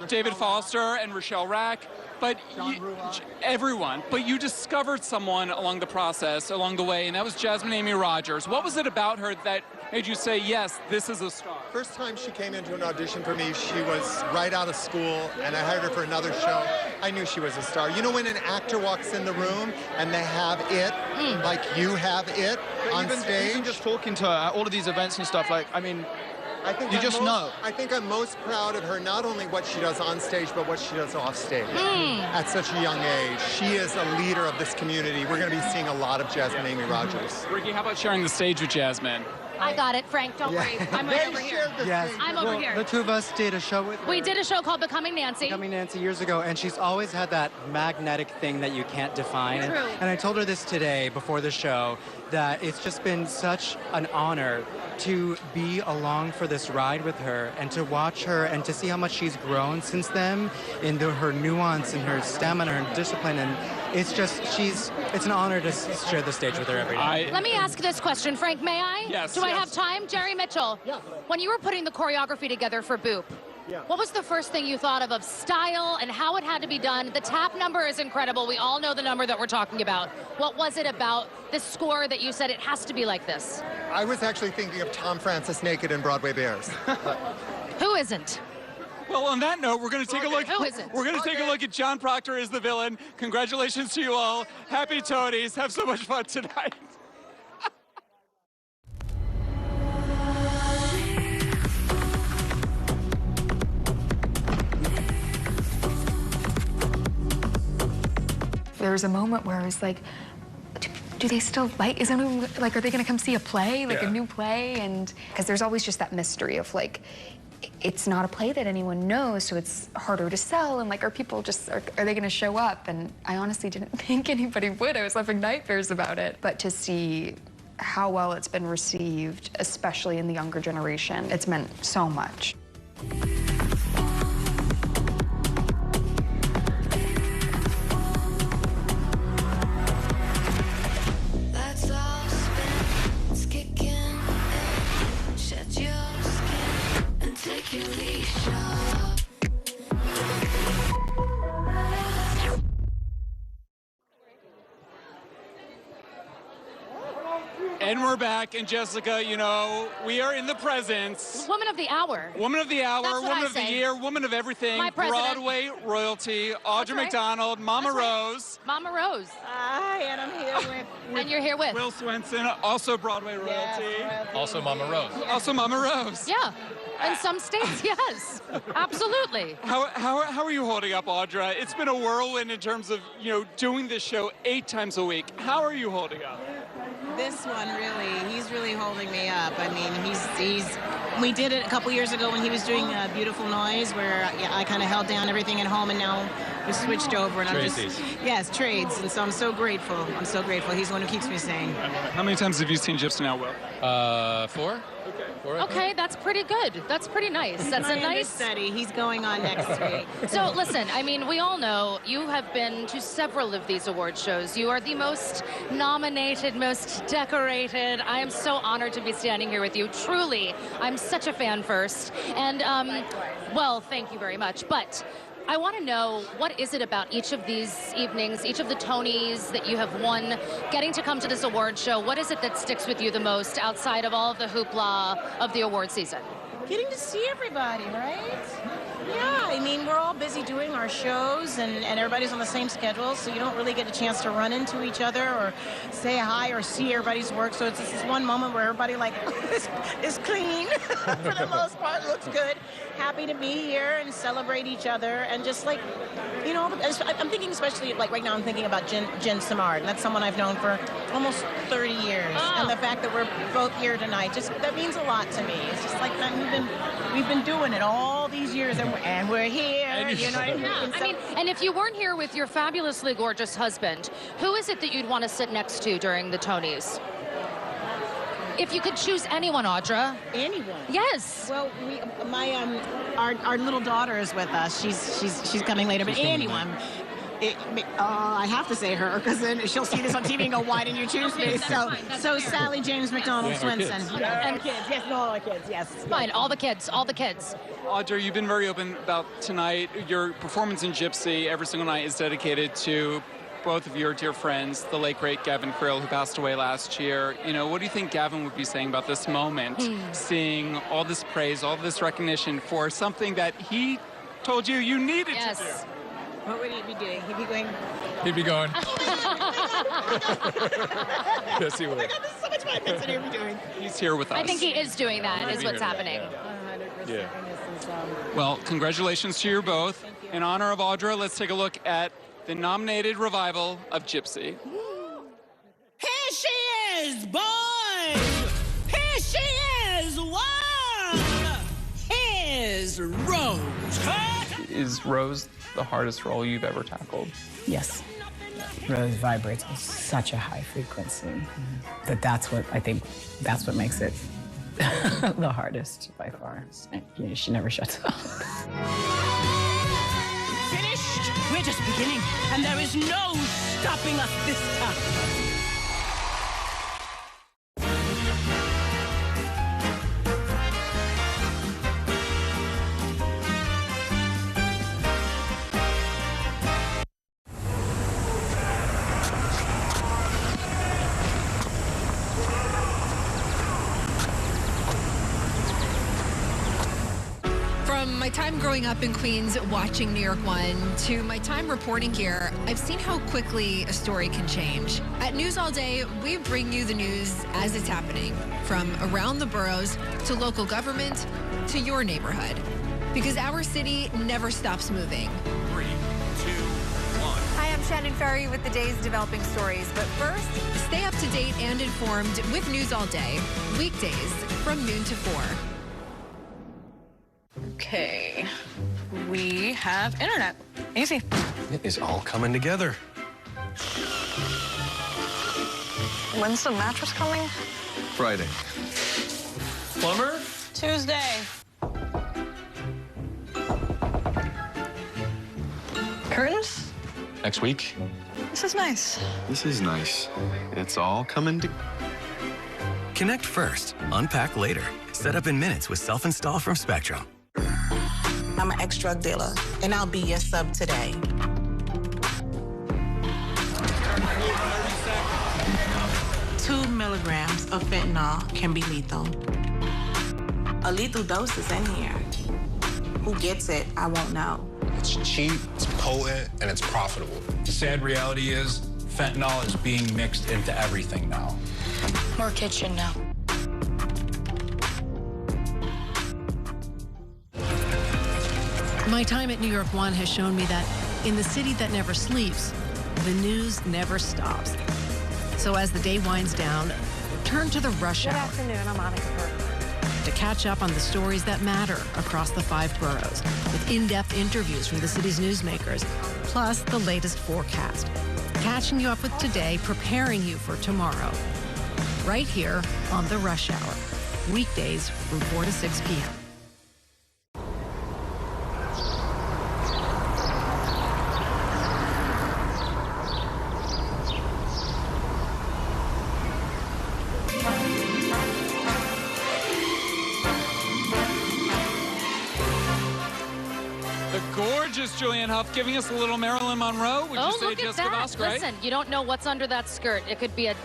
David Foster and Rochelle Rack, but everyone. But you discovered someone along the process, along the way, and that was Jasmine Amy Rogers. What was it about her that made you say, yes, this is a star? First time she came into an audition for me, she was right out of school, and I hired her for another show. I knew she was a star. You know when an actor walks in the room and they have it, like you have it on stage? Even just talking to her at all of these events and stuff, like, I mean, I think I think I'm most proud of her, not only what she does on stage, but what she does off stage at such a young age. She is a leader of this community. We're going to be seeing a lot of Jasmine Amy Rogers. Ricky, how about sharing the stage with Jasmine? I got it, Frank. Don't worry. I'm right over here. Yes. I'm over here. The two of us did a show with her. We did a show called Becoming Nancy. Becoming Nancy years ago, and she's always had that magnetic thing that you can't define. True. And I told her this today before the show, that it's just been such an honor to be along for this ride with her and to watch her and to see how much she's grown since then in her nuance and her stamina and her discipline. And it's just, it's an honor to share the stage with her every day. Let me ask this question, Frank, may I? Yes, Do I have time? Jerry Mitchell, when you were putting the choreography together for Boop, what was the first thing you thought of style and how it had to be done? The tap number is incredible. We all know the number that we're talking about. What was it about this score that you said it has to be like this? I was actually thinking of Tom Francis naked in Broadway Bears. Who isn't? Well, on that note, we're going to take a look. Who isn't? We're going to take a look at John Proctor as the villain. Congratulations to you all. Happy Toadies. Have so much fun tonight. There was a moment where I was like, do they still like, is anyone, like, are they gonna come see a play, like a new play? And because there's always just that mystery of like, it's not a play that anyone knows, so it's harder to sell, and like, are people just, are they gonna show up? And I honestly didn't think anybody would. I was having nightmares about it. But to see how well it's been received, especially in the younger generation, it's meant so much. And we're back, and Jessica, you know, we are in the presence. Woman of the hour. Woman of the hour, That's what woman I of the say. year, woman of everything. My president. Broadway royalty, Audra McDonald, Mama Rose. Mama Rose. Hi, and I'm here with... And you're here with? Will Swenson, also Broadway royalty. Also Mama Rose. Also Mama Rose. Yeah. In some states, yes. Absolutely. How are you holding up, Audra? It's been a whirlwind in terms of, you know, doing this show 8 times a week. How are you holding up? This one really, he's really holding me up. I mean, we did it a couple years ago when he was doing Beautiful Noise, where I kind of held down everything at home, and now we switched over, and yes, trades, and so I'm so grateful. I'm so grateful. He's the one who keeps me sane. How many times have you seen Gypsy now, Will? 4. Okay, that's pretty good. That's pretty nice. That's a nice study. He's going on next week. So listen, I mean, we all know you have been to several of these award shows. You are the most nominated, most decorated. I am so honored to be standing here with you. Truly, I'm such a fan first. And, well, thank you very much. But I want to know, what is it about each of these evenings, each of the Tonys that you have won, getting to come to this award show? What is it that sticks with you the most outside of all of the hoopla of the award season? Getting to see everybody, right? Yeah, I mean, we're all busy doing our shows, and everybody's on the same schedule, so you don't really get a chance to run into each other or say hi or see everybody's work. So it's this one moment where everybody, like, is clean for the most part, looks good, happy to be here and celebrate each other, and just, like, you know, I'm thinking especially, like, right now I'm thinking about Jen Simard, and that's someone I've known for almost 30 years, and the fact that we're both here tonight, just, that means a lot to me. It's just like that we've been doing it all these years, and we're here, you know what I mean? Yeah. I mean, and if you weren't here with your fabulously gorgeous husband, who is it that you'd want to sit next to during the Tonys? If you could choose anyone, Audra. Anyone? Yes. Well, our little daughter is with us. She's coming later, but anyone. I have to say her, because then she'll see this on TV and go, why didn't you choose me? So Sally James McDonald Swinson. And kids, yes, no, all our kids, yes. Fine, all the kids, all the kids. Audra, you've been very open about tonight. Your performance in Gypsy every single night is dedicated to both of your dear friends, the late, great Gavin Creel, who passed away last year. You know, what do you think Gavin would be saying about this moment, seeing all this praise, all this recognition for something that he told you needed to do? What would he be doing? He'd be going... He'd be going... Yes, he would. Oh my God, this is so much fun. That's what he'd be doing. He's here with us. I think he is doing that, is what's happening. Yeah. Well, congratulations to you both. In honor of Audra, let's take a look at the nominated revival of Gypsy. Here she is, boys! Here she is, one! Here's Rose. Is Rose the hardest role you've ever tackled? Yes. Rose vibrates with such a high frequency that that's what makes it the hardest by far. And, you know, she never shuts up. Finished? We're just beginning, and there is no stopping us this time. From my time growing up in Queens watching New York 1 to my time reporting here, I've seen how quickly a story can change. At News All Day, we bring you the news as it's happening, from around the boroughs to local government to your neighborhood. Because our city never stops moving. 3, 2, 1. Hi, I'm Shannon Ferry with the day's developing stories. But first, stay up to date and informed with News All Day, weekdays from noon to 4. okay, we have internet. Easy. It is all coming together. When's the mattress coming? Friday. Plumber? Tuesday. Curtains? Next week. This is nice. This is nice. It's all coming together. Connect first, unpack later. Set up in minutes with self-install from Spectrum. I'm an ex-drug dealer, and I'll be your sub today. Two milligrams of fentanyl can be lethal. A lethal dose is in here. Who gets it, I won't know. It's cheap, it's potent, and it's profitable. The sad reality is fentanyl is being mixed into everything now. More kitchen now. My time at New York 1 has shown me that in the city that never sleeps, the news never stops. So as the day winds down, turn to the rush hour. Good afternoon, I'm Monica. To catch up on the stories that matter across the 5 boroughs, with in-depth interviews from the city's newsmakers, plus the latest forecast. Catching you up with today, preparing you for tomorrow. Right here on the Rush Hour, weekdays from 4 to 6 p.m. Miss Julianne Hough giving us a little Marilyn Monroe. Would you say look at Jessica that. Vosk, right? Listen, you don't know what's under that skirt. It could be a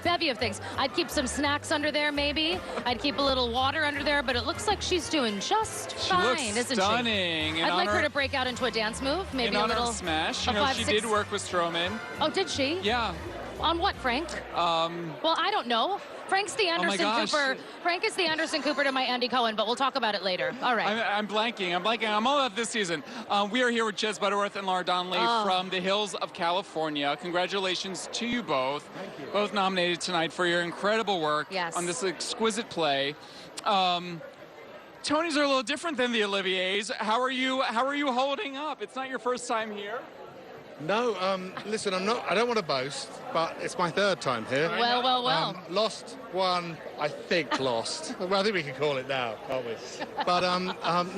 bevy of things. I'd keep some snacks under there, maybe. I'd keep a little water under there, but it looks like she's doing just fine, looks isn't stunning. she? I'd like her to break out into a dance move, maybe in a honor little of Smash. You a know, 5, she 6. did work with Strowman. Oh, did she? Yeah. On what, Frank? Well, I don't know. Frank's the Anderson Cooper. Frank is the Anderson Cooper to my Andy Cohen, but we'll talk about it later. All right. I'm blanking. I'm all about this season. We are here with Jez Butterworth and Laura Donley from the hills of California. Congratulations to you both. Thank you. Both nominated tonight for your incredible work on this exquisite play. Tonys are a little different than the Oliviers. How are you holding up? It's not your first time here. No, listen, I don't want to boast, but it's my third time here. Well. Lost one, I think lost. Well, I think we can call it now, can't we? But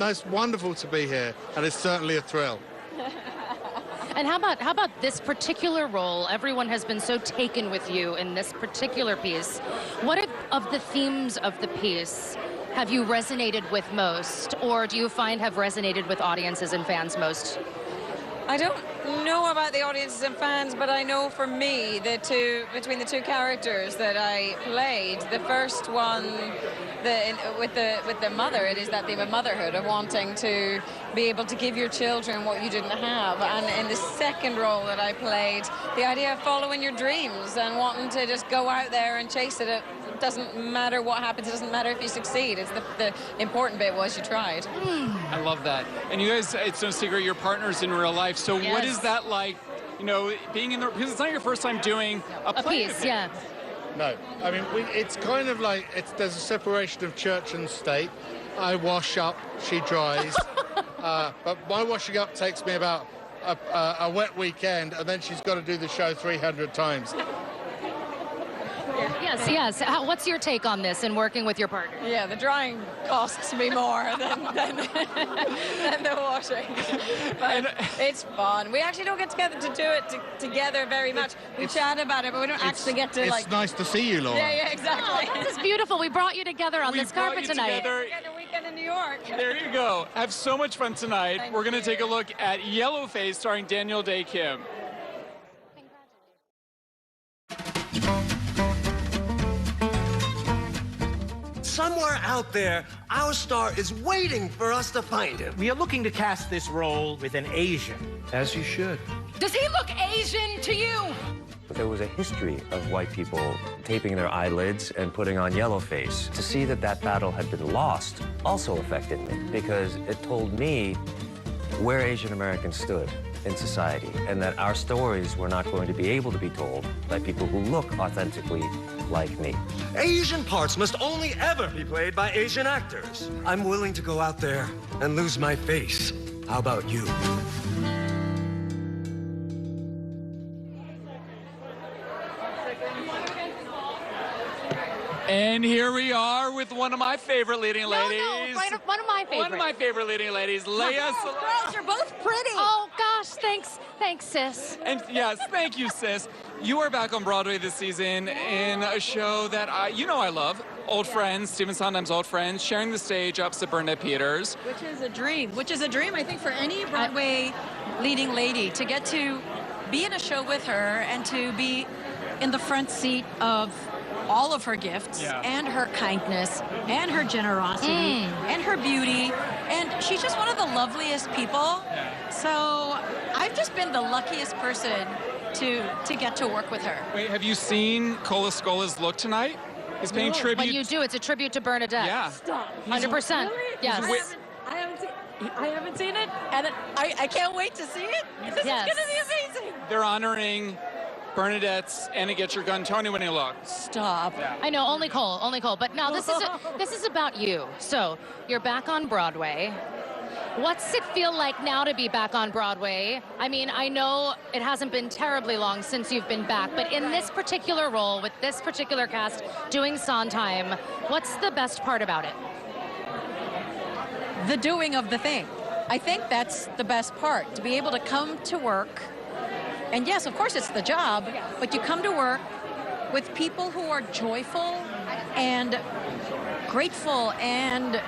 no, it's wonderful to be here, and it's certainly a thrill. And how about this particular role? Everyone has been so taken with you in this particular piece. What of the themes of the piece have you resonated with most, or do you find have resonated with audiences and fans most? I don't know about the audiences and fans, but I know for me, between the two characters that I played, the first one, with the mother, it is that theme of motherhood, of wanting to be able to give your children what you didn't have. And in the second role that I played, the idea of following your dreams and wanting to just go out there and chase it. It doesn't matter what happens. It doesn't matter if you succeed. It's the important bit was you tried. I love that. And you guys, it's no secret, you're partners in real life. So what is that like, you know, being in the, because it's not your first time doing a play piece, yeah. No, I mean, it's kind of like, there's a separation of church and state. I wash up, she dries. But my washing up takes me about a wet weekend, and then she's got to do the show 300 times. Yes. What's your take on this and working with your partner? Yeah, the drying costs me more than the washing. But it's fun. We actually don't get together to do it together very much. We chat about it, but we don't actually get to It's nice to see you, Laura. Yeah, exactly. Oh, this is beautiful. We brought you together on this carpet tonight. Together. A weekend in New York. There you go. Have so much fun tonight. We're going to take a look at Yellowface starring Daniel Dae Kim. Somewhere out there, our star is waiting for us to find him. We are looking to cast this role with an Asian. As you should. Does he look Asian to you? But there was a history of white people taping their eyelids and putting on yellow face. To see that that battle had been lost also affected me because it told me where Asian Americans stood in society and that our stories were not going to be able to be told by people who look authentically like me. Asian parts must only ever be played by Asian actors. I'm willing to go out there and lose my face. How about you? And here we are with one of my favorite leading ladies. One of my favorites. One of my favorite leading ladies, Lea Salonga. Girls, you're both pretty. Oh, gosh, thanks, sis. And yes, thank you, sis. You are back on Broadway this season in a show that I love. Old Friends, Stephen Sondheim's Old Friends, sharing the stage opposite Bernadette Peters. Which is a dream, I think, for any Broadway leading lady to get to be in a show with her and to be in the front seat of all of her gifts and her kindness and her generosity and her beauty. And she's just one of the loveliest people. So I've just been the luckiest person to get to work with her. Wait, have you seen Cole Escola's look tonight? He's paying tribute. When you do, it's a tribute to Bernadette. Yeah. Stop. 100%. Really? Yes. I haven't seen it, and I can't wait to see it. This is going to be amazing. They're honoring Bernadette's Anna Get Your Gun Tony winning look. Stop. Yeah. I know, only Cole. But now this is about you. So you're back on Broadway. What's it feel like now to be back on Broadway? I mean, I know it hasn't been terribly long since you've been back, but in this particular role, with this particular cast, doing Sondheim, what's the best part about it? The doing of the thing. I think that's the best part, to be able to come to work. And yes, of course, it's the job, but you come to work with people who are joyful and grateful, and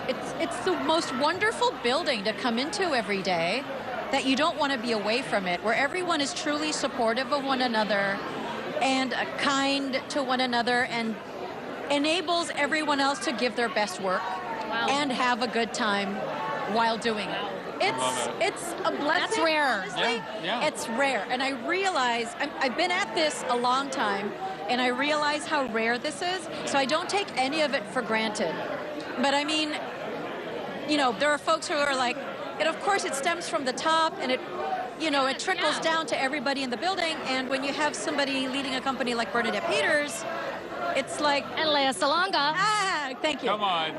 it's the most wonderful building to come into every day. that you don't want to be away from it, where everyone is truly supportive of one another and kind to one another and enables everyone else to give their best work and have a good time while doing it. It's a blessing. That's rare. Honestly. Yeah. It's rare. And I realize, I've been at this a long time, and I realize how rare this is, so I don't take any of it for granted. But I mean, you know, there are folks who are like, and of course it stems from the top, and it, you know, it trickles down to everybody in the building, and when you have somebody leading a company like Bernadette Peters, it's like... And Lea Salonga. Ah, thank you. Come on.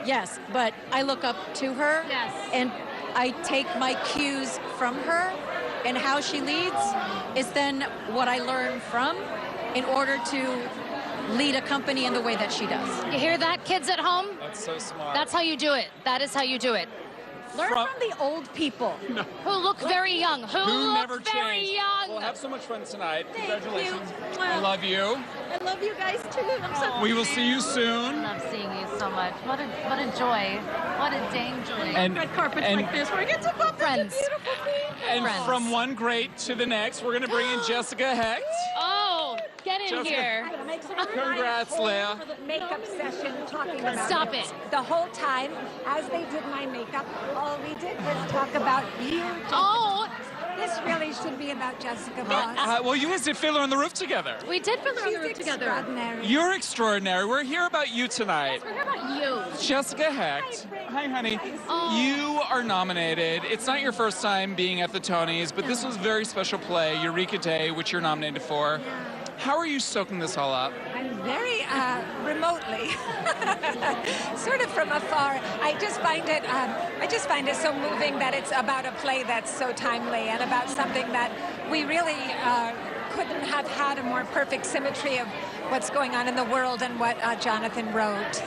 Yes, but I look up to her, and I take my cues from her, and how she leads is then what I learn from in order to lead a company in the way that she does. You hear that, kids at home? That's so smart. That's how you do it. That is how you do it. Learn from the old people. No. Who look very young. Who never look very changed. young. We'll have so much fun tonight. Thank Congratulations. you. I love you. I love you guys too. I'm so We will see you soon. I love seeing you so much. What a joy. What a dang joy. And red carpets like this where I get to go up Friends. beautiful thing. And Friends. from one great to the next, we're going to bring in Jessica Hecht. Oh, get in Jessica. here. Congrats, Lea. For the makeup session, talking about Stop it. The whole time, as they did my makeup, all we did was talk about you. Oh. This really should be about Jessica Vosk. Well, you guys did Fiddler on the Roof together. We did Fiddler on the Roof She's together. extraordinary. You're extraordinary. We're here about you tonight. We're here about you. Jessica Hecht. Hi, honey. Oh. You are nominated. It's not your first time being at the Tonys, but this was a very special play, Eureka Day, which you're nominated for. How are you soaking this all up? I'm very remotely, sort of from afar. I just find it so moving that it's about a play that's so timely and about something that we really couldn't have had a more perfect symmetry of what's going on in the world and what Jonathan wrote.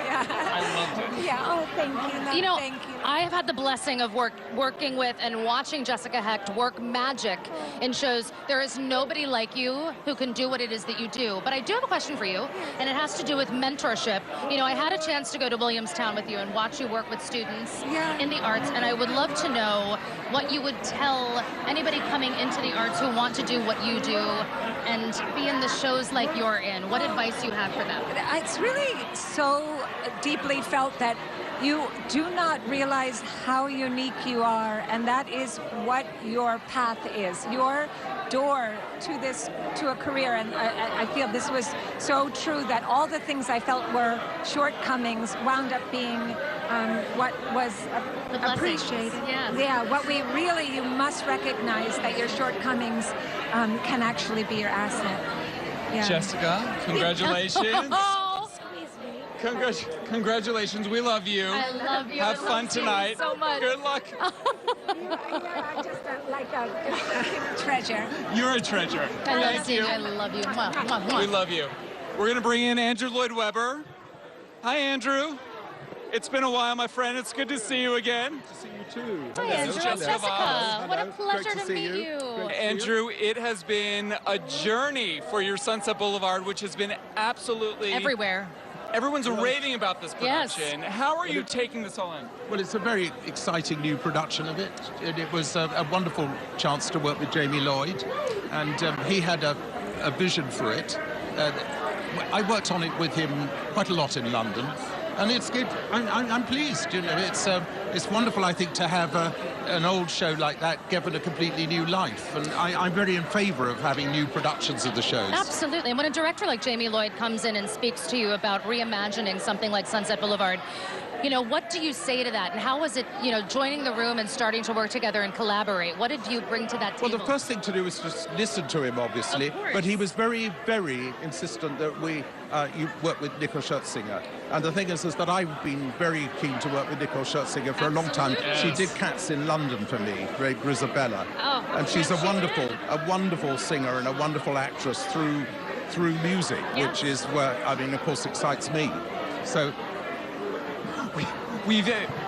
I loved it. Yeah. Oh, thank you. No, You know, thank you. I have had the blessing of working with and watching Jessica Hecht work magic in shows. There is nobody like you who can do what it is that you do. But I do have a question for you, and it has to do with mentorship. You know, I had a chance to go to Williamstown with you and watch you work with students in the arts, and I would love to know what you would tell anybody coming into the arts who want to do what you do and be in the shows like you're in. What advice you have for them? It's really so deeply felt that you do not realize how unique you are, and that is what your path is, your door to a career. And I feel this was so true, that all the things I felt were shortcomings wound up being what was appreciated. Yeah, what we really, you must recognize that your shortcomings can actually be your asset. Yeah. Jessica, congratulations. Congratulations. We love you. I love you. Have I fun love you tonight. so much. Good luck. You're just like a treasure. You're a treasure. Thank you. I love you. Mwah, mwah, mwah. We love you. We're going to bring in Andrew Lloyd Webber. Hi, Andrew. It's been a while, my friend. It's good to see you again. To see you too. Hi, Andrew. Jessica. What a pleasure to meet you. Andrew, it has been a journey for your Sunset Boulevard, which has been absolutely everywhere. Everyone's raving about this production. Yes. How are you taking this all in? Well, it's a very exciting new production of it. It was a wonderful chance to work with Jamie Lloyd, and he had a vision for it. I worked on it with him quite a lot in London, and it's good. I'm pleased. You know, it's wonderful, I think, to have an old show like that given a completely new life, and I'm very in favour of having new productions of the shows. Absolutely. And when a director like Jamie Lloyd comes in and speaks to you about reimagining something like Sunset Boulevard, you know, what do you say to that? And how was it, you know, joining the room and starting to work together and collaborate? What did you bring to that table? Well, the first thing to do was just listen to him, obviously. But he was very, very insistent that you work with Nicole Scherzinger. And the thing is that I've been very keen to work with Nicole Scherzinger for a long time. Yes. She did Cats in London for me, Great Grisabella. Oh, and she's a wonderful singer and a wonderful actress through music, which is where, I mean, of course, excites me. So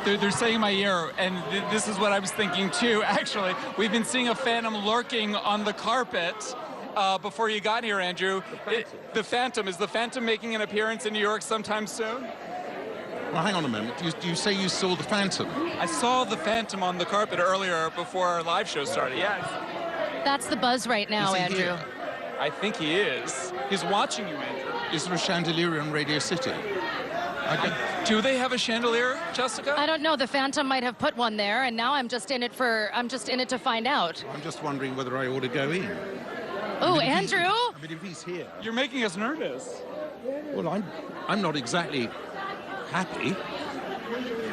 they're saying in my ear, and this is what I was thinking too, actually. We've been seeing a phantom lurking on the carpet before you got here, Andrew. The Phantom. Is the Phantom making an appearance in New York sometime soon? Well, hang on a minute. You say you saw the Phantom? I saw the Phantom on the carpet earlier before our live show started, yes. That's the buzz right now, Is he Andrew. here? I think he is. He's watching you, Andrew. Is there a chandelier in Radio City? Do they have a chandelier, Jessica? I don't know. The Phantom might have put one there, and now I'm just in it to find out. I'm just wondering whether I ought to go in. Oh, Andrew! I mean, if he's here. You're making us nervous. Well, I'm not exactly happy.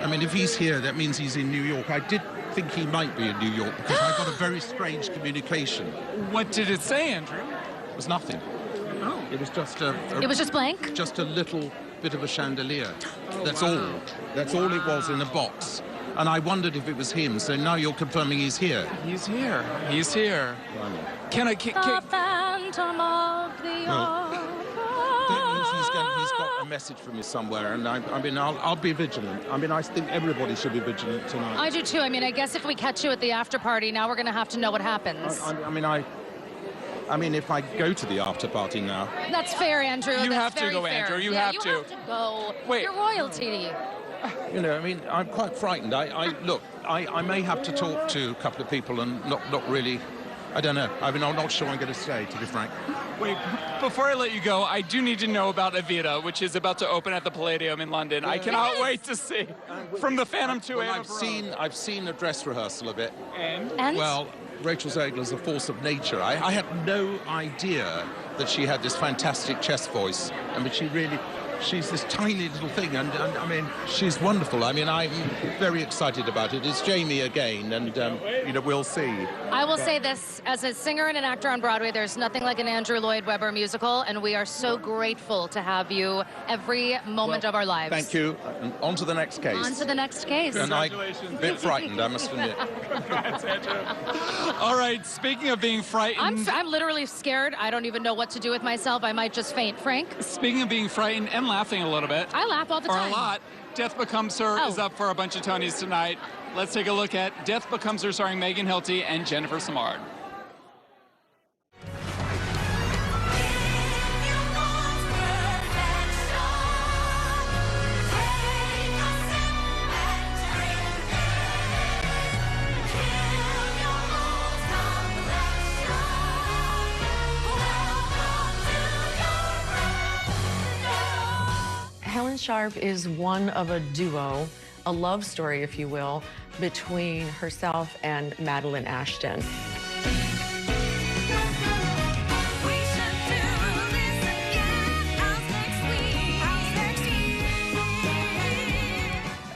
I mean, if he's here, that means he's in New York. I did think he might be in New York because I got a very strange communication. What did it say, Andrew? It was nothing. Oh. It was just It was just blank? Just a little bit of a chandelier. That's all. That's all it was in a box. And I wondered if it was him. So now you're confirming he's here. He's here. He's here. Can I... The Phantom of the Opera. He's got a message from me somewhere, and I mean, I'll be vigilant. I mean, I think everybody should be vigilant tonight. I do too. I mean, I guess if we catch you at the after party, now we're going to have to know what happens. I mean, if I go to the after party now. That's fair, Andrew. You That's have to very go, fair. Andrew. You Yeah, have to. You have to go. Wait. You're royalty. You know, I mean, I'm quite frightened. Look, I may have to talk to a couple of people and not really. I don't know. I mean, I'm not sure I'm going to stay, to be frank. Wait, before I let you go, I do need to know about Evita, which is about to open at the Palladium in London. I cannot wait to see. From the Phantom to I've seen a dress rehearsal of it. And? Well, Rachel Zegler's a force of nature. I had no idea that she had this fantastic chest voice. I mean, she's this tiny little thing, and I mean, she's wonderful. I mean, I'm very excited about it. It's Jamie again, and you know, we'll see. I will say this, as a singer and an actor on Broadway, there's nothing like an Andrew Lloyd Webber musical, and we are so grateful to have you every moment of our lives. Thank you. And on to the next case. On to the next case. And I'm a bit frightened, I must admit. All right, speaking of being frightened... I'm literally scared. I don't even know what to do with myself. I might just faint. Frank? Speaking of being frightened and laughing a little bit. I laugh all the time. Or a lot. Death Becomes Her is up for a bunch of Tonys tonight. Let's take a look at Death Becomes Her starring Megan Hilty and Jennifer Samard. Helen Sharp is one of a duo, a love story, if you will, between herself and Madeline Ashton.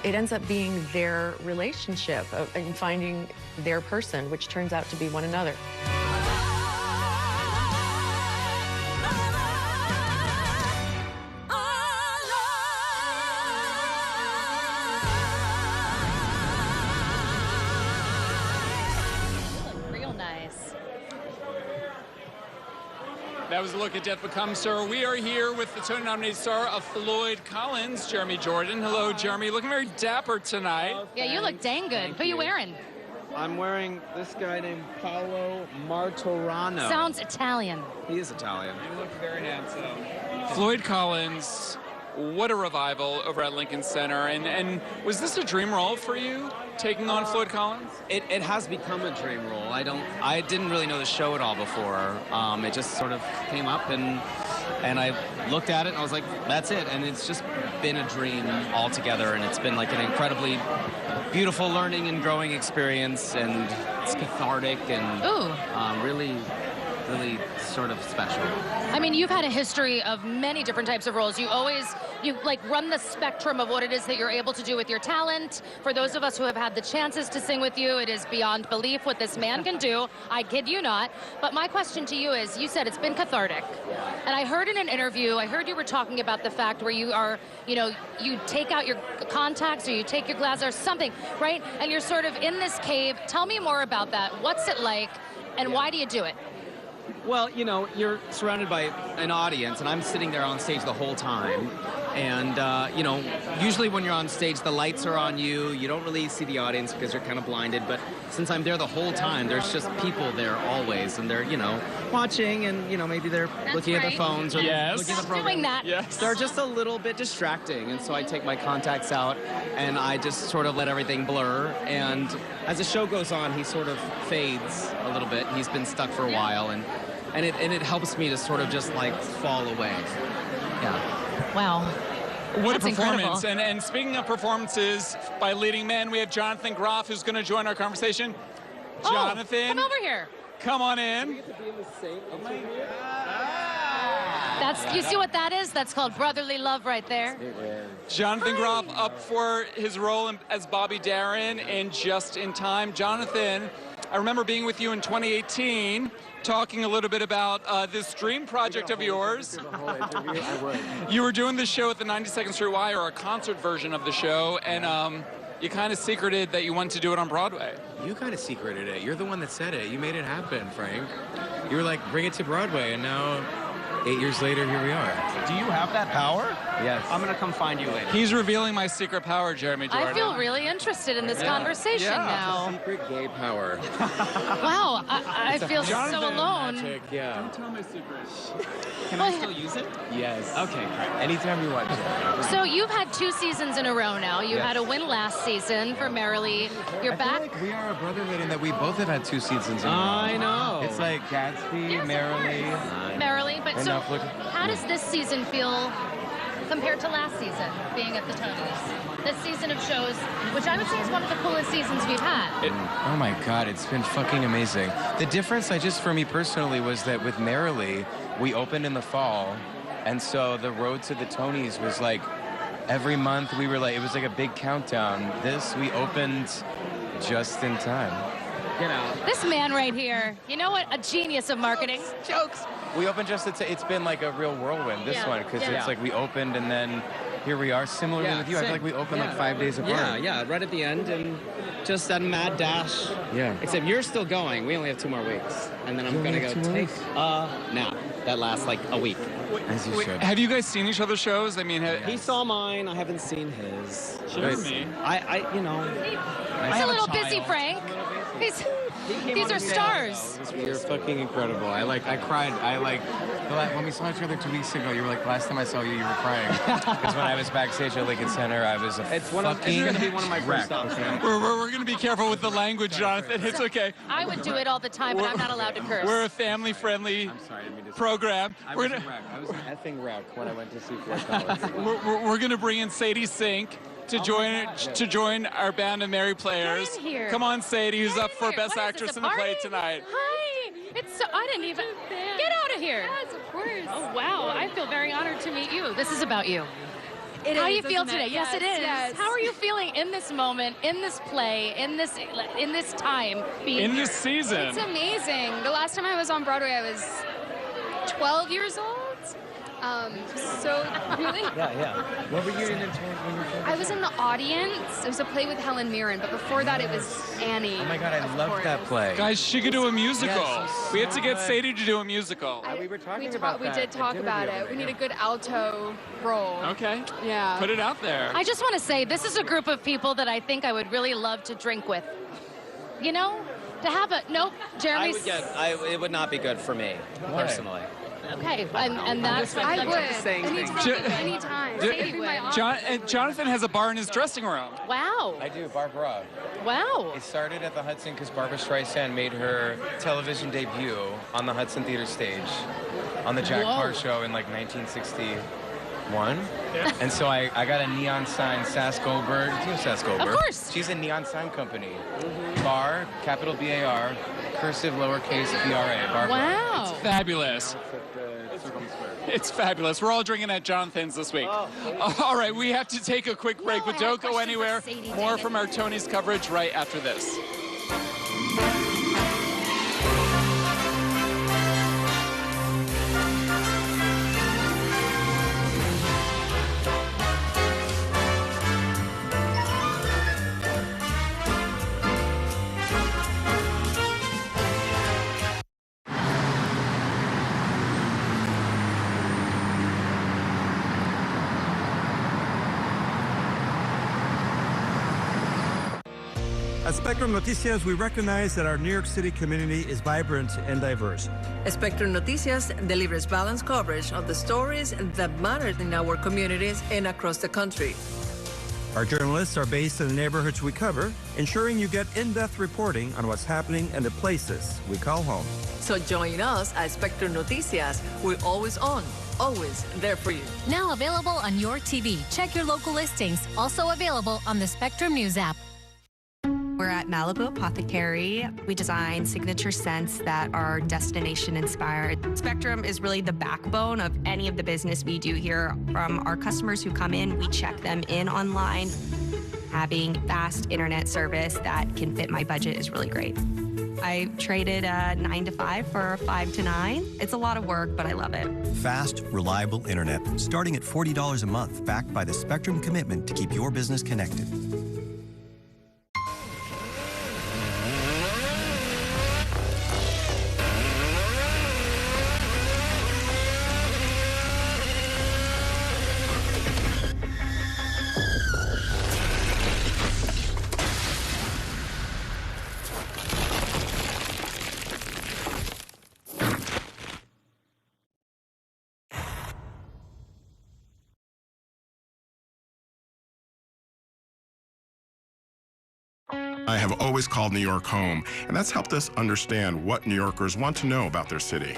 It ends up being their relationship and finding their person, which turns out to be one another. That was a look at Death Becomes Her. We are here with the Tony-nominated star of Floyd Collins, Jeremy Jordan. Hello, Jeremy. Looking very dapper tonight. Yeah, you look dang good. Who are you wearing? I'm wearing this guy named Paolo Martorano. Sounds Italian. He is Italian. You look very handsome. Floyd Collins, what a revival over at Lincoln Center. And was this a dream role for you, taking on Floyd Collins? It has become a dream role. I didn't really know the show at all before. It just sort of came up, and I looked at it and I was like, that's it. And it's just been a dream altogether, and it's been like an incredibly beautiful learning and growing experience, and it's cathartic and really sort of special. I mean, you've had a history of many different types of roles. You like run the spectrum of what it is that you're able to do with your talent. For those of us who have had the chances to sing with you, it is beyond belief what this man can do. I kid you not. But my question to you is, you said it's been cathartic. And I heard in an interview, I heard you were talking about the fact where you are, you take out your contacts or you take your glasses or something, right? And you're sort of in this cave. Tell me more about that. What's it like, and why do you do it? Well, you're surrounded by an audience, and I'm sitting there on stage the whole time. And, usually when you're on stage, the lights are on you. You don't really see the audience because you're kind of blinded. But since I'm there the whole time, there's just people there always. And they're, watching, and maybe they're looking at their phones or looking at the program. Doing that. Yes. They're just a little bit distracting, and so I take my contacts out and I just sort of let everything blur. And as the show goes on, he sort of fades a little bit. He's been stuck for a while, and it helps me to sort of just like fall away. Yeah. Wow. What That's a performance. incredible. And speaking of performances by leading men, we have Jonathan Groff, who's going to join our conversation. Jonathan. Come over here. Come on in. You see what that is? That's called brotherly love right there. Jonathan Groff up for his role as Bobby Darin in Just in Time. Jonathan, I remember being with you in 2018, talking a little bit about this dream project of yours. You were doing this show at the 92nd Street Y, or a concert version of the show, and you kind of secreted that you wanted to do it on Broadway. You kind of secreted it. You're the one that said it. You made it happen, Frank. You were like, bring it to Broadway, and now 8 years later, here we are. Do you have that power? Yes. I'm going to come find you later. He's revealing my secret power, Jeremy Jordan. I feel really interested in this conversation now. Secret gay power. Wow, I feel so alone. Magic, yeah. Don't tell my secret. Can I still use it? Yes. Okay, great. Anytime you want to. So you've had 2 seasons in a row now. You had a win last season for Merrily. You're back. Like we are a brotherhood in that we both have had 2 seasons in a row. I know. It's like Gatsby, Merrily. Merrily, but so Netflix. how does this season feel compared to last season, being at the Tonys? This season of shows, which I would say is one of the coolest seasons we've had. Oh my God, it's been fucking amazing. The difference, for me personally, was that with Merrily, we opened in the fall, and so the road to the Tonys was like every month we were like, it was like a big countdown. This, we opened just in time. This man right here, you know what? A genius of marketing. Jokes. We opened it's been like a real whirlwind, this one, because it's like we opened and then here we are. Similarly with you, I feel like we opened like 5 days apart. Yeah, right at the end, and just that mad dash. Yeah. Except you're still going. We only have 2 more weeks. And then I'm going to go take a nap. That lasts like a week. As you should. Have you guys seen each other's shows? I mean, He saw mine. I haven't seen his. Jeremy. He's a little busy, Frank. These are stars. You're fucking incredible. I cried. When we saw each other 2 weeks ago, you were like, last time I saw you, you were crying. Because when I was backstage at Lincoln Center, I was It's going to be one of my first stops. We're going to be careful with the language, Jonathan. It's okay. I would do it all the time, but I'm not allowed to curse. We're a family-friendly program. I was an effing wreck when I went to see Fort Collins. We're going to bring in Sadie Sink to join our band of Merry Players. Get in here. Come on, Sadie, who's up for Best What is Actress this, a in the Play party? tonight. Hi. I didn't even get out of here. Yes, of course. Oh wow, I feel very honored to meet you. This is about you. How do you feel today? Yes, it is. Yes. How are you feeling in this moment, in this play, in this time? In this season. It's amazing. The last time I was on Broadway, I was 12 years old. So really? Yeah. What were you in when you were I was in the audience. It was a play with Helen Mirren, but before that it was Annie. Oh my God, I loved that play. Guys, she could do a musical. Yes, we have to get so Sadie to do a musical. We were talking We about that. did talk about it. We need a good alto role. Okay. Yeah. Put it out there. I just want to say this is a group of people that I think I would really love to drink with. You know, to have a Jeremy's. It would not be good for me, personally. Okay, and that's I would. Anytime. Jonathan has a bar in his dressing room. Wow. I do, Barbara. Wow. It started at the Hudson because Barbara Streisand made her television debut on the Hudson Theater stage on the Jack Parr show in like 1961. Yeah. And so I got a neon sign, Sass Goldberg. Do you know Sass Goldberg? Of course. She's a neon sign company. Bar, capital B-A-R, cursive lowercase B-R-A. Barbara. Wow. It's fabulous. It's fabulous. We're all drinking at Jonathan's this week. All right, we have to take a quick break, but don't go anywhere. More from our Tonys coverage right after this. At Spectrum Noticias, we recognize that our New York City community is vibrant and diverse. Spectrum Noticias delivers balanced coverage of the stories that matter in our communities and across the country. Our journalists are based in the neighborhoods we cover, ensuring you get in-depth reporting on what's happening in the places we call home. So join us at Spectrum Noticias. We're always on, always there for you. Now available on your TV. Check your local listings. Also available on the Spectrum News app. We're at Malibu Apothecary. We design signature scents that are destination inspired. Spectrum is really the backbone of any of the business we do here. From our customers who come in, we check them in online. Having fast internet service that can fit my budget is really great. I traded a 9 to 5 for a 5 to 9. It's a lot of work, but I love it. Fast, reliable internet, starting at $40 a month, backed by the Spectrum commitment to keep your business connected. I have always called New York home, and that's helped us understand what New Yorkers want to know about their city.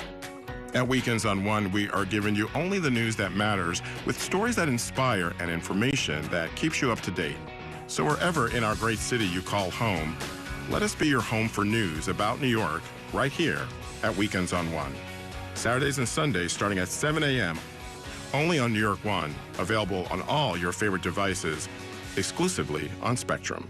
At Weekends on One, we are giving you only the news that matters, with stories that inspire and information that keeps you up to date. So wherever in our great city you call home, let us be your home for news about New York right here at Weekends on One. Saturdays and Sundays starting at 7 a.m. only on New York One, available on all your favorite devices, exclusively on Spectrum.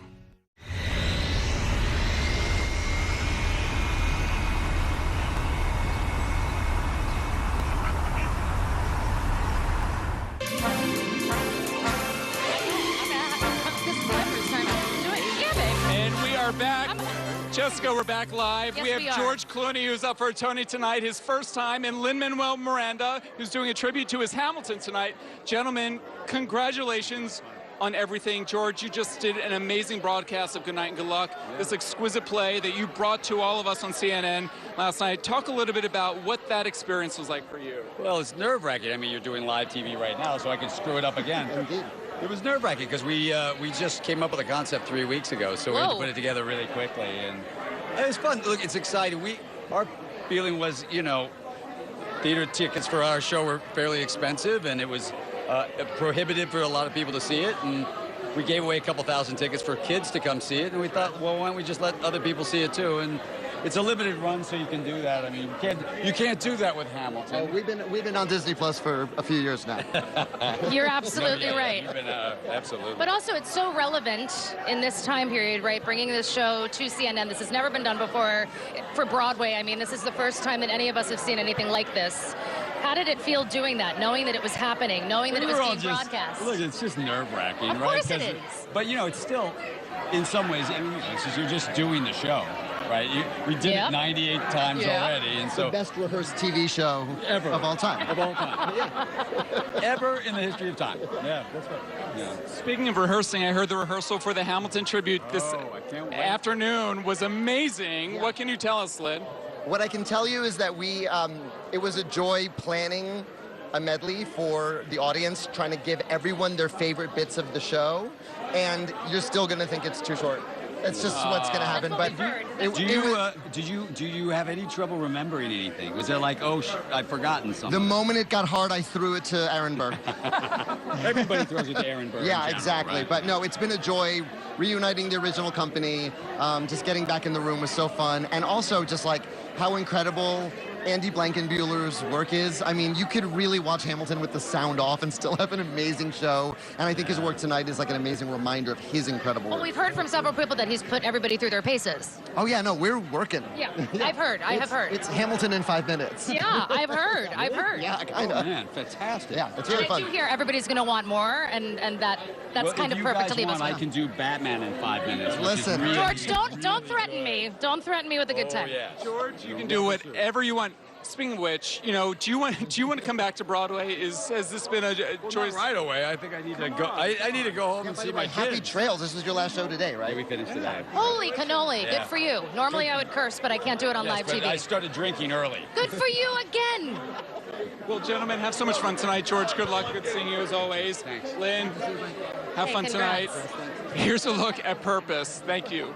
Jessica, we're back live. Yes, we have we are. George Clooney, who's up for a Tony tonight, his first time, and Lin-Manuel Miranda, who's doing a tribute to his Hamilton tonight. Gentlemen, congratulations on everything. George, you just did an amazing broadcast of Good Night and Good Luck, this exquisite play that you brought to all of us on CNN last night. Talk a little bit about what that experience was like for you. Well, it's nerve-wracking. I mean, you're doing live TV right now, so I could screw it up again. Indeed. It was nerve-wracking because we just came up with a concept 3 weeks ago, so we had to put it together really quickly, and it was fun. Look, it's exciting. Our feeling was, you know, theater tickets for our show were fairly expensive, and it was prohibitive for a lot of people to see it, and we gave away a couple thousand tickets for kids to come see it, and we thought, well, why don't we just let other people see it too? And it's a limited run, so you can do that. I mean, you can't do that with Hamilton. Oh, we've been on Disney Plus for a few years now. You're absolutely right. You've been, absolutely. But also, it's so relevant in this time period, right? Bringing this show to CNN. This has never been done before for Broadway. I mean, this is the first time that any of us have seen anything like this. How did it feel doing that, knowing that it was happening, knowing that it was being broadcast? Look, it's just nerve-wracking, right? Of course it is. But, you know, it's still, in some ways, I mean, it's just, you're just doing the show. Right, we did it 98 times already, and so the best rehearsed TV show ever of all time. Of all time, ever in the history of time. Yeah, that's right. Yeah. Speaking of rehearsing, I heard the rehearsal for the Hamilton tribute this afternoon was amazing. Yeah. What can you tell us, Lynn? What I can tell you is that it was a joy planning a medley for the audience, trying to give everyone their favorite bits of the show, and you're still going to think it's too short. It's just what's going to happen. But do you have any trouble remembering anything? Was there like, oh, I've forgotten something? The moment it got hard, I threw it to Aaron Burr. Everybody throws it to Aaron Burr. Yeah, exactly. Right? But no, it's been a joy reuniting the original company. Just getting back in the room was so fun, and also just like how incredible Andy Blankenbuehler's work is. I mean, you could really watch Hamilton with the sound off and still have an amazing show. And I think his work tonight is like an amazing reminder of his incredible work. Well, we've heard from several people that he's put everybody through their paces. Oh, yeah, no, we're working. Yeah, I've heard. I have heard. It's Hamilton in 5 minutes. Yeah, I've heard. Yeah, kind of. Oh, man, fantastic. Yeah, it's really fun. I do hear everybody's going to want more, and that's kind of perfect to leave us with. I can do Batman in 5 minutes. Listen, George, don't threaten me. Don't threaten me with a good time. Yeah. George, you can do whatever you want. Speaking of which, you know, do you want to come back to Broadway? Has this been a choice? Not right away. I think I need to go. I need to go home and see my Happy kids. trails. This was your last show today, right? Yeah, we finished today. Holy cannoli, Yeah. good for you. Normally I would curse, but I can't do it on Yes, live but TV. I started drinking early. Good for you again. Well, gentlemen, have so much fun tonight. George, good luck. Good seeing you as always. Thanks. Lynn, have fun tonight. Here's a look at Purpose. Thank you.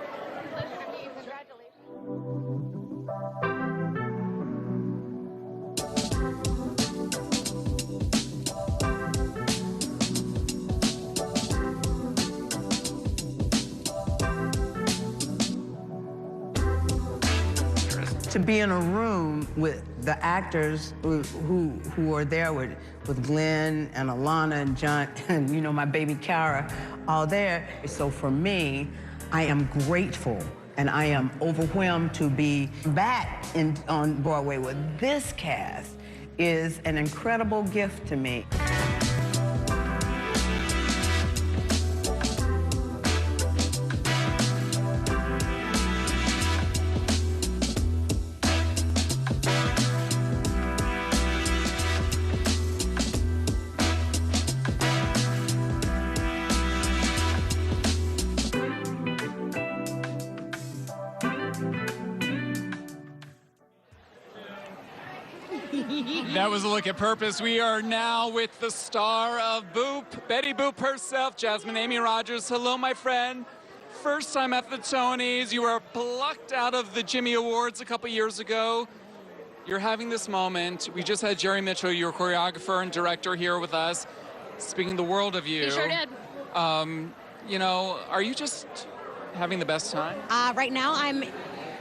To be in a room with the actors who are there with Glenn and Alana and John and, you know, my baby Cara, all there. So for me, I am grateful and I am overwhelmed to be back on Broadway with this cast is an incredible gift to me. That was a look at Purpose. We are now with the star of Boop, Betty Boop herself, Jasmine Amy Rogers. Hello, my friend. First time at the Tonys. You were plucked out of the Jimmy Awards a couple years ago. You're having this moment. We just had Jerry Mitchell, your choreographer and director, here with us, speaking the world of you. He sure did. You know, are you just having the best time? Right now, I'm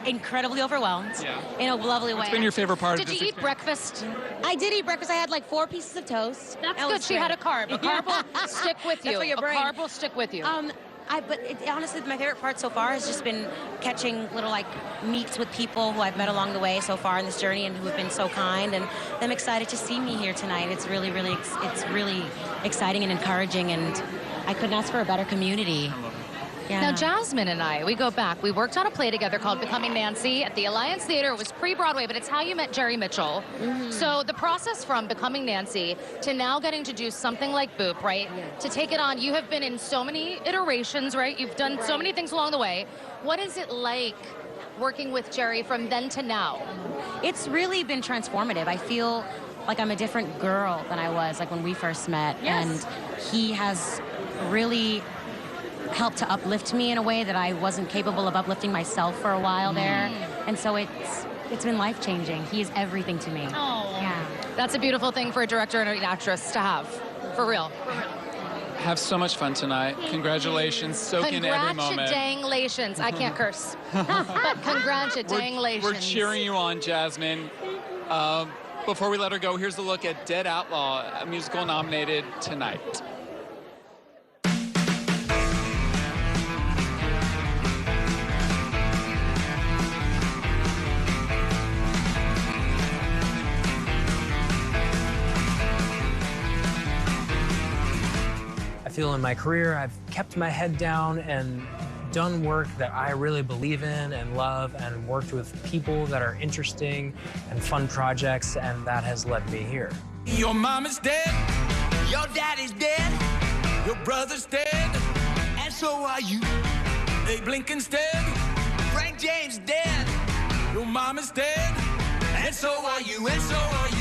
incredibly overwhelmed in a lovely way. What's been your favorite part of Did this you eat breakfast? I did eat breakfast. I had like 4 pieces of toast. That's That good. was She great. had a carb. A carb will stick with you. That's for your A brain. carb will stick with you. Honestly, my favorite part so far has just been catching little like meets with people who I've met along the way so far in this journey and who have been so kind, and them excited to see me here tonight. It's really, it's really exciting and encouraging, and I couldn't ask for a better community. Yeah. Now, Jasmine and I, we go back. We worked on a play together called Becoming Nancy at the Alliance Theater. It was pre-Broadway, but it's how you met Jerry Mitchell. So the process from Becoming Nancy to now getting to do something like Boop, right? To take it on, you have been in so many iterations, right? You've done so many things along the way. What is it like working with Jerry from then to now? It's really been transformative. I feel like I'm a different girl than I was like when we first met. Yes. And he has really helped to uplift me in a way that I wasn't capable of uplifting myself for a while there. And so it's been life-changing. He is everything to me. Oh. Yeah. That's a beautiful thing for a director and an actress to have. For real. Have so much fun tonight. Congratulations. Soak in every moment. Congratulations. I can't curse. But congratulations. We're cheering you on, Jasmine. Before we let her go, here's a look at Dead Outlaw, a musical nominated tonight. I feel in my career I've kept my head down and done work that I really believe in and love, and worked with people that are interesting and fun projects, and that has led me here. Your mama's dead, your daddy's dead, your brother's dead, and so are you. Abe Lincoln's dead, Frank James dead, your mama's dead, and so are you, and so are you.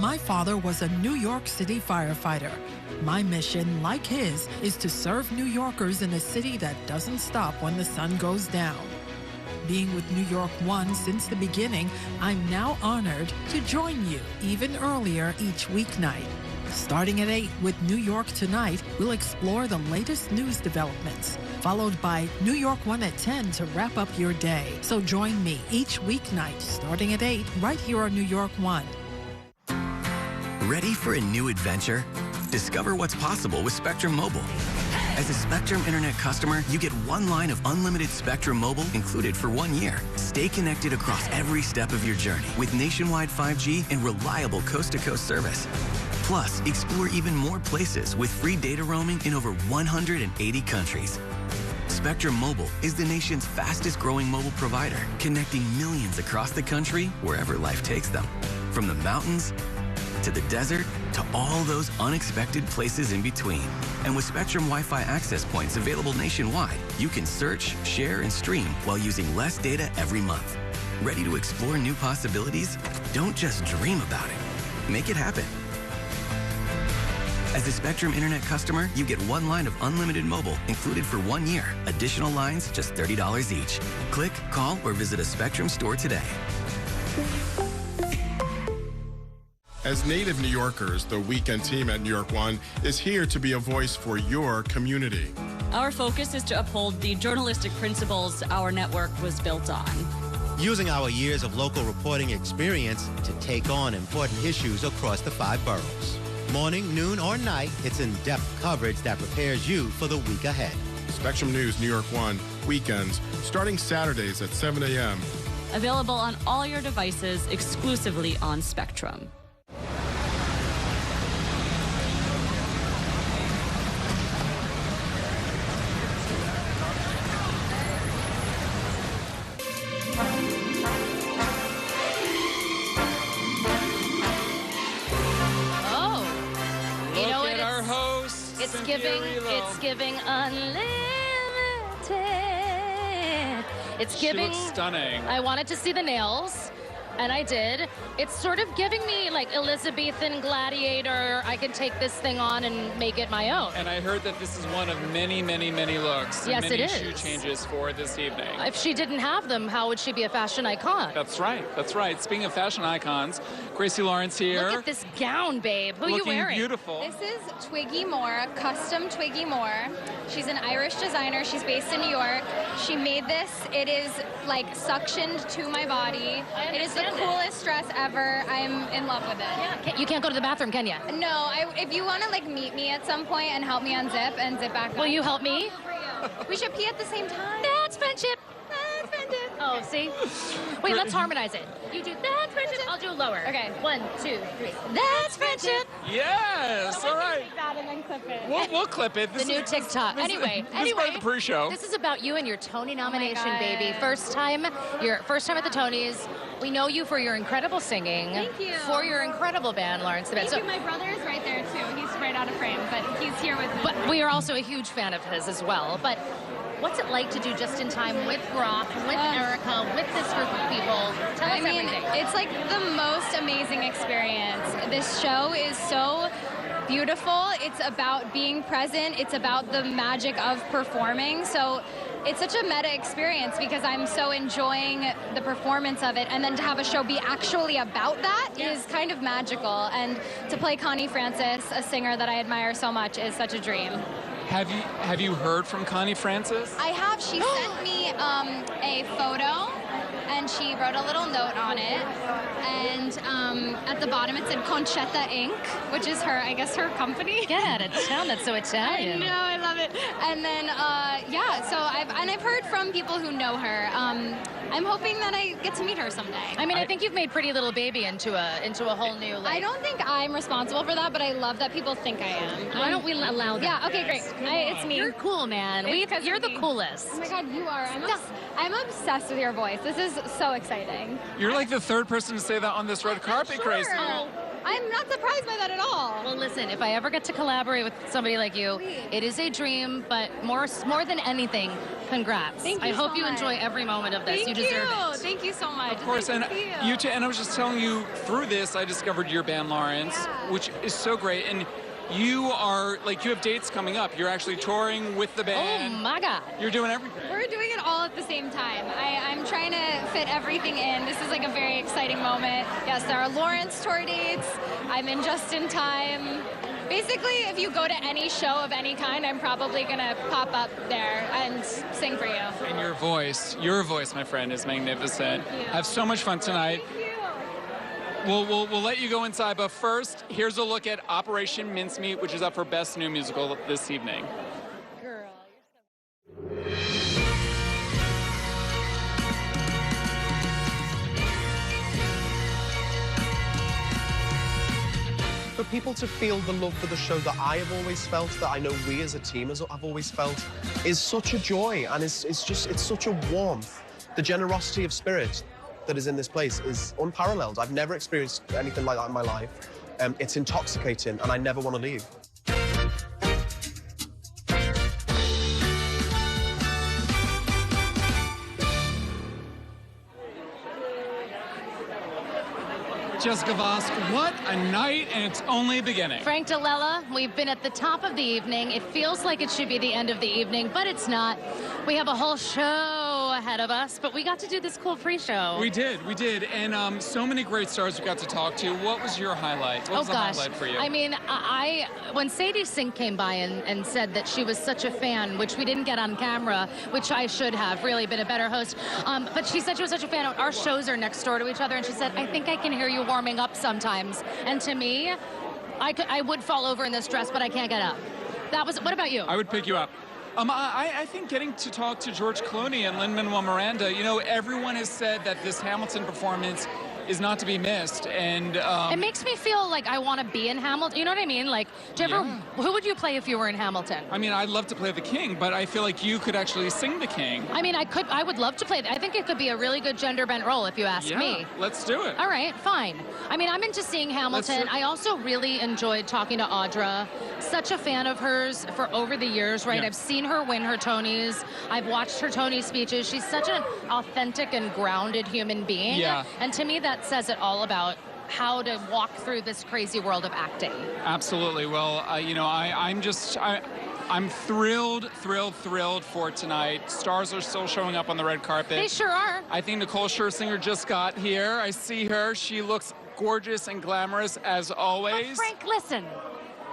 My father was a New York City firefighter. My mission, like his, is to serve New Yorkers in a city that doesn't stop when the sun goes down. Being with New York One since the beginning, I'm now honored to join you even earlier each weeknight. Starting at 8 with New York Tonight, we'll explore the latest news developments, followed by New York One at 10 to wrap up your day. So join me each weeknight starting at 8 right here on New York One. Ready for a new adventure? Discover what's possible with Spectrum Mobile. As a Spectrum Internet customer, you get 1 line of unlimited Spectrum Mobile included for 1 year. Stay connected across every step of your journey with nationwide 5G and reliable coast-to-coast service. Plus, explore even more places with free data roaming in over 180 countries. Spectrum Mobile is the nation's fastest growing mobile provider, connecting millions across the country wherever life takes them. From the mountains to the desert to all those unexpected places in between. And with Spectrum Wi-Fi access points available nationwide, you can search, share, and stream while using less data every month. Ready to explore new possibilities? Don't just dream about it. Make it happen. As a Spectrum Internet customer, you get 1 line of unlimited mobile included for 1 year. Additional lines, just $30 each. Click, call, or visit a Spectrum store today. As native New Yorkers, the weekend team at New York One is here to be a voice for your community. Our focus is to uphold the journalistic principles our network was built on. Using our years of local reporting experience to take on important issues across the 5 boroughs. Morning, noon, or night, it's in-depth coverage that prepares you for the week ahead. Spectrum News New York One, weekends, starting Saturdays at 7 a.m. Available on all your devices exclusively on Spectrum. It's giving unlimited. It's giving. She looks stunning. I wanted to see the nails, and I did. It's sort of giving me like Elizabethan gladiator. I can take this thing on and make it my own. And I heard that this is one of many, many, many looks. Yes, and many it is. shoe changes for this evening. If she didn't have them, how would she be a fashion icon? That's right. That's right. Speaking of fashion icons, Gracie Lawrence here. Look at this gown, babe. Who are you wearing? Beautiful. This is Twiggy Moore, custom Twiggy Moore. She's an Irish designer. She's based in New York. She made this. It is like suctioned to my body. It is the coolest dress ever. I'm in love with it. Yeah. You can't go to the bathroom, can you? No. If you want to like meet me at some point and help me unzip and zip back up. Will you help me? We should pee at the same time. That's friendship. Oh, see? Wait, let's harmonize it. You do that friendship, I'll do lower. Okay. 1, 2, 3. That's friendship. Yes, all right. Take that and then clip it. We'll clip it. The new TikTok. Anyway, this is part of the pre-show. This is about you and your Tony nomination, baby. First time at the Tonys. We know you for your incredible singing. Thank you. For your incredible band, Lawrence. Thank you. My brother is right there too. He's right out of frame, but he's here with me. But we are also a huge fan of his as well. But what's it like to do Just in Time with Groff, with Eureka, with this group of people? Tell us everything. It's like the most amazing experience. This show is so beautiful. It's about being present. It's about the magic of performing. So it's such a meta experience because I'm so enjoying the performance of it. And then to have a show be actually about that is kind of magical. And to play Connie Francis, a singer that I admire so much, is such a dream. Have you heard from Connie Francis? I have. She sent me a photo, and she wrote a little note on it. And at the bottom it said Concetta Inc., which is her, I guess, her company. Get out of town. That's so Italian. I know. I love it. And then, so I've heard from people who know her. I'm hoping that I get to meet her someday. I mean, I think you've made Pretty Little Baby into a whole new. I don't think I'm responsible for that, but I love that people think I am. Why don't we allow that? Yeah. Okay. Great. It's me. You're cool, man. You're the coolest. Oh my God, you are. I'm obsessed with your voice. This is so exciting. You're like the third person to say that on this red carpet, Gracie. I'm not surprised by that at all. Well, listen, if I ever get to collaborate with somebody like you, it is a dream, but more than anything, congrats. Thank you I hope so you much. enjoy every moment of this. Thank you deserve it. Thank you so much. Of course, and you too. And I was just telling you, through this, I discovered your band, Lawrence, which is so great. And you have dates coming up. You're actually touring with the band. Oh my God. You're doing everything. We're doing it all at the same time. I'm trying to fit everything in. This is like a very exciting moment. Yes, there are Lawrence tour dates. I'm in Just in Time. Basically, if you go to any show of any kind, I'm probably going to pop up there and sing for you. And your voice, my friend, is magnificent. Thank you. Have so much fun tonight. Thank you. We'll let you go inside, but first, here's a look at Operation Mincemeat, which is up for Best New Musical this evening. For people to feel the love for the show that I have always felt, that I know we as a team have always felt, is such a joy, and it's such a warmth. The generosity of spirit that is in this place is unparalleled. I've never experienced anything like that in my life. It's intoxicating, and I never want to leave. Jessica Vosk, what a night, and it's only beginning. Frank DiLella, we've been at the top of the evening. It feels like it should be the end of the evening, but it's not. We have a whole show ahead of us, but we got to do this cool pre-show. We did, and so many great stars we got to talk to. What was your highlight? What was the highlight for you? I mean, when Sadie Sink came by and said that she was such a fan, which we didn't get on camera, which I should have really been a better host, but she said she was such a fan. Our shows are next door to each other, and she said, I think I can hear you warming up sometimes. And to me, I would fall over in this dress, but I can't get up. What about you? I would pick you up. I think getting to talk to George Clooney and Lin-Manuel Miranda, you know, everyone has said that this Hamilton performance is not to be missed, and it makes me feel like I want to be in Hamilton. You know what I mean? Like, who would you play if you were in Hamilton? I mean, I'd love to play the King, but I feel like you could actually sing the King. I mean, I would love to play. I think it could be a really good gender-bent role, if you ask me. Yeah, let's do it. All right, fine. I mean, I'm into seeing Hamilton. I also really enjoyed talking to Audra. Such a fan of hers for over the years, right? Yeah. I've seen her win her Tonys. I've watched her Tony speeches. She's such an authentic and grounded human being. Yeah. And to me, that says it all about how to walk through this crazy world of acting. Absolutely. Well, you know, I'm thrilled for tonight. Stars are still showing up on the red carpet. They sure are. I think Nicole Scherzinger just got here. I see her. She looks gorgeous and glamorous as always. But Frank, listen.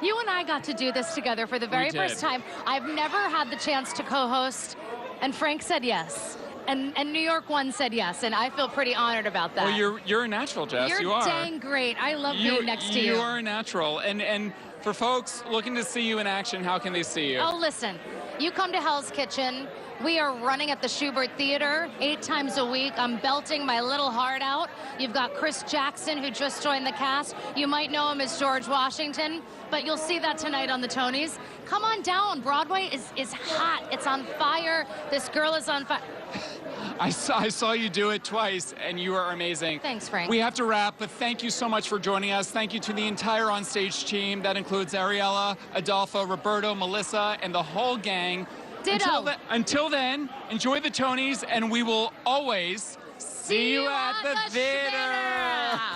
You and I got to do this together for the very first time. I've never had the chance to co-host, and Frank said yes. And New York 1 said yes, and I feel pretty honored about that. Well, you're a natural, Jess. You are. You're dang great. I love being next to you. You are a natural. And for folks looking to see you in action, how can they see you? Oh, listen. You come to Hell's Kitchen. We are running at the Schubert Theater 8 times a week. I'm belting my little heart out. You've got Chris Jackson, who just joined the cast. You might know him as George Washington, but you'll see that tonight on the Tonys. Come on down. Broadway is hot. It's on fire. This girl is on fire. I saw you do it twice, and you are amazing. Thanks, Frank. We have to wrap, but thank you so much for joining us. Thank you to the entire onstage team. That includes Ariella, Adolfo, Roberto, Melissa, and the whole gang. Ditto. Until then, enjoy the Tonys, and we will always see you at the theater.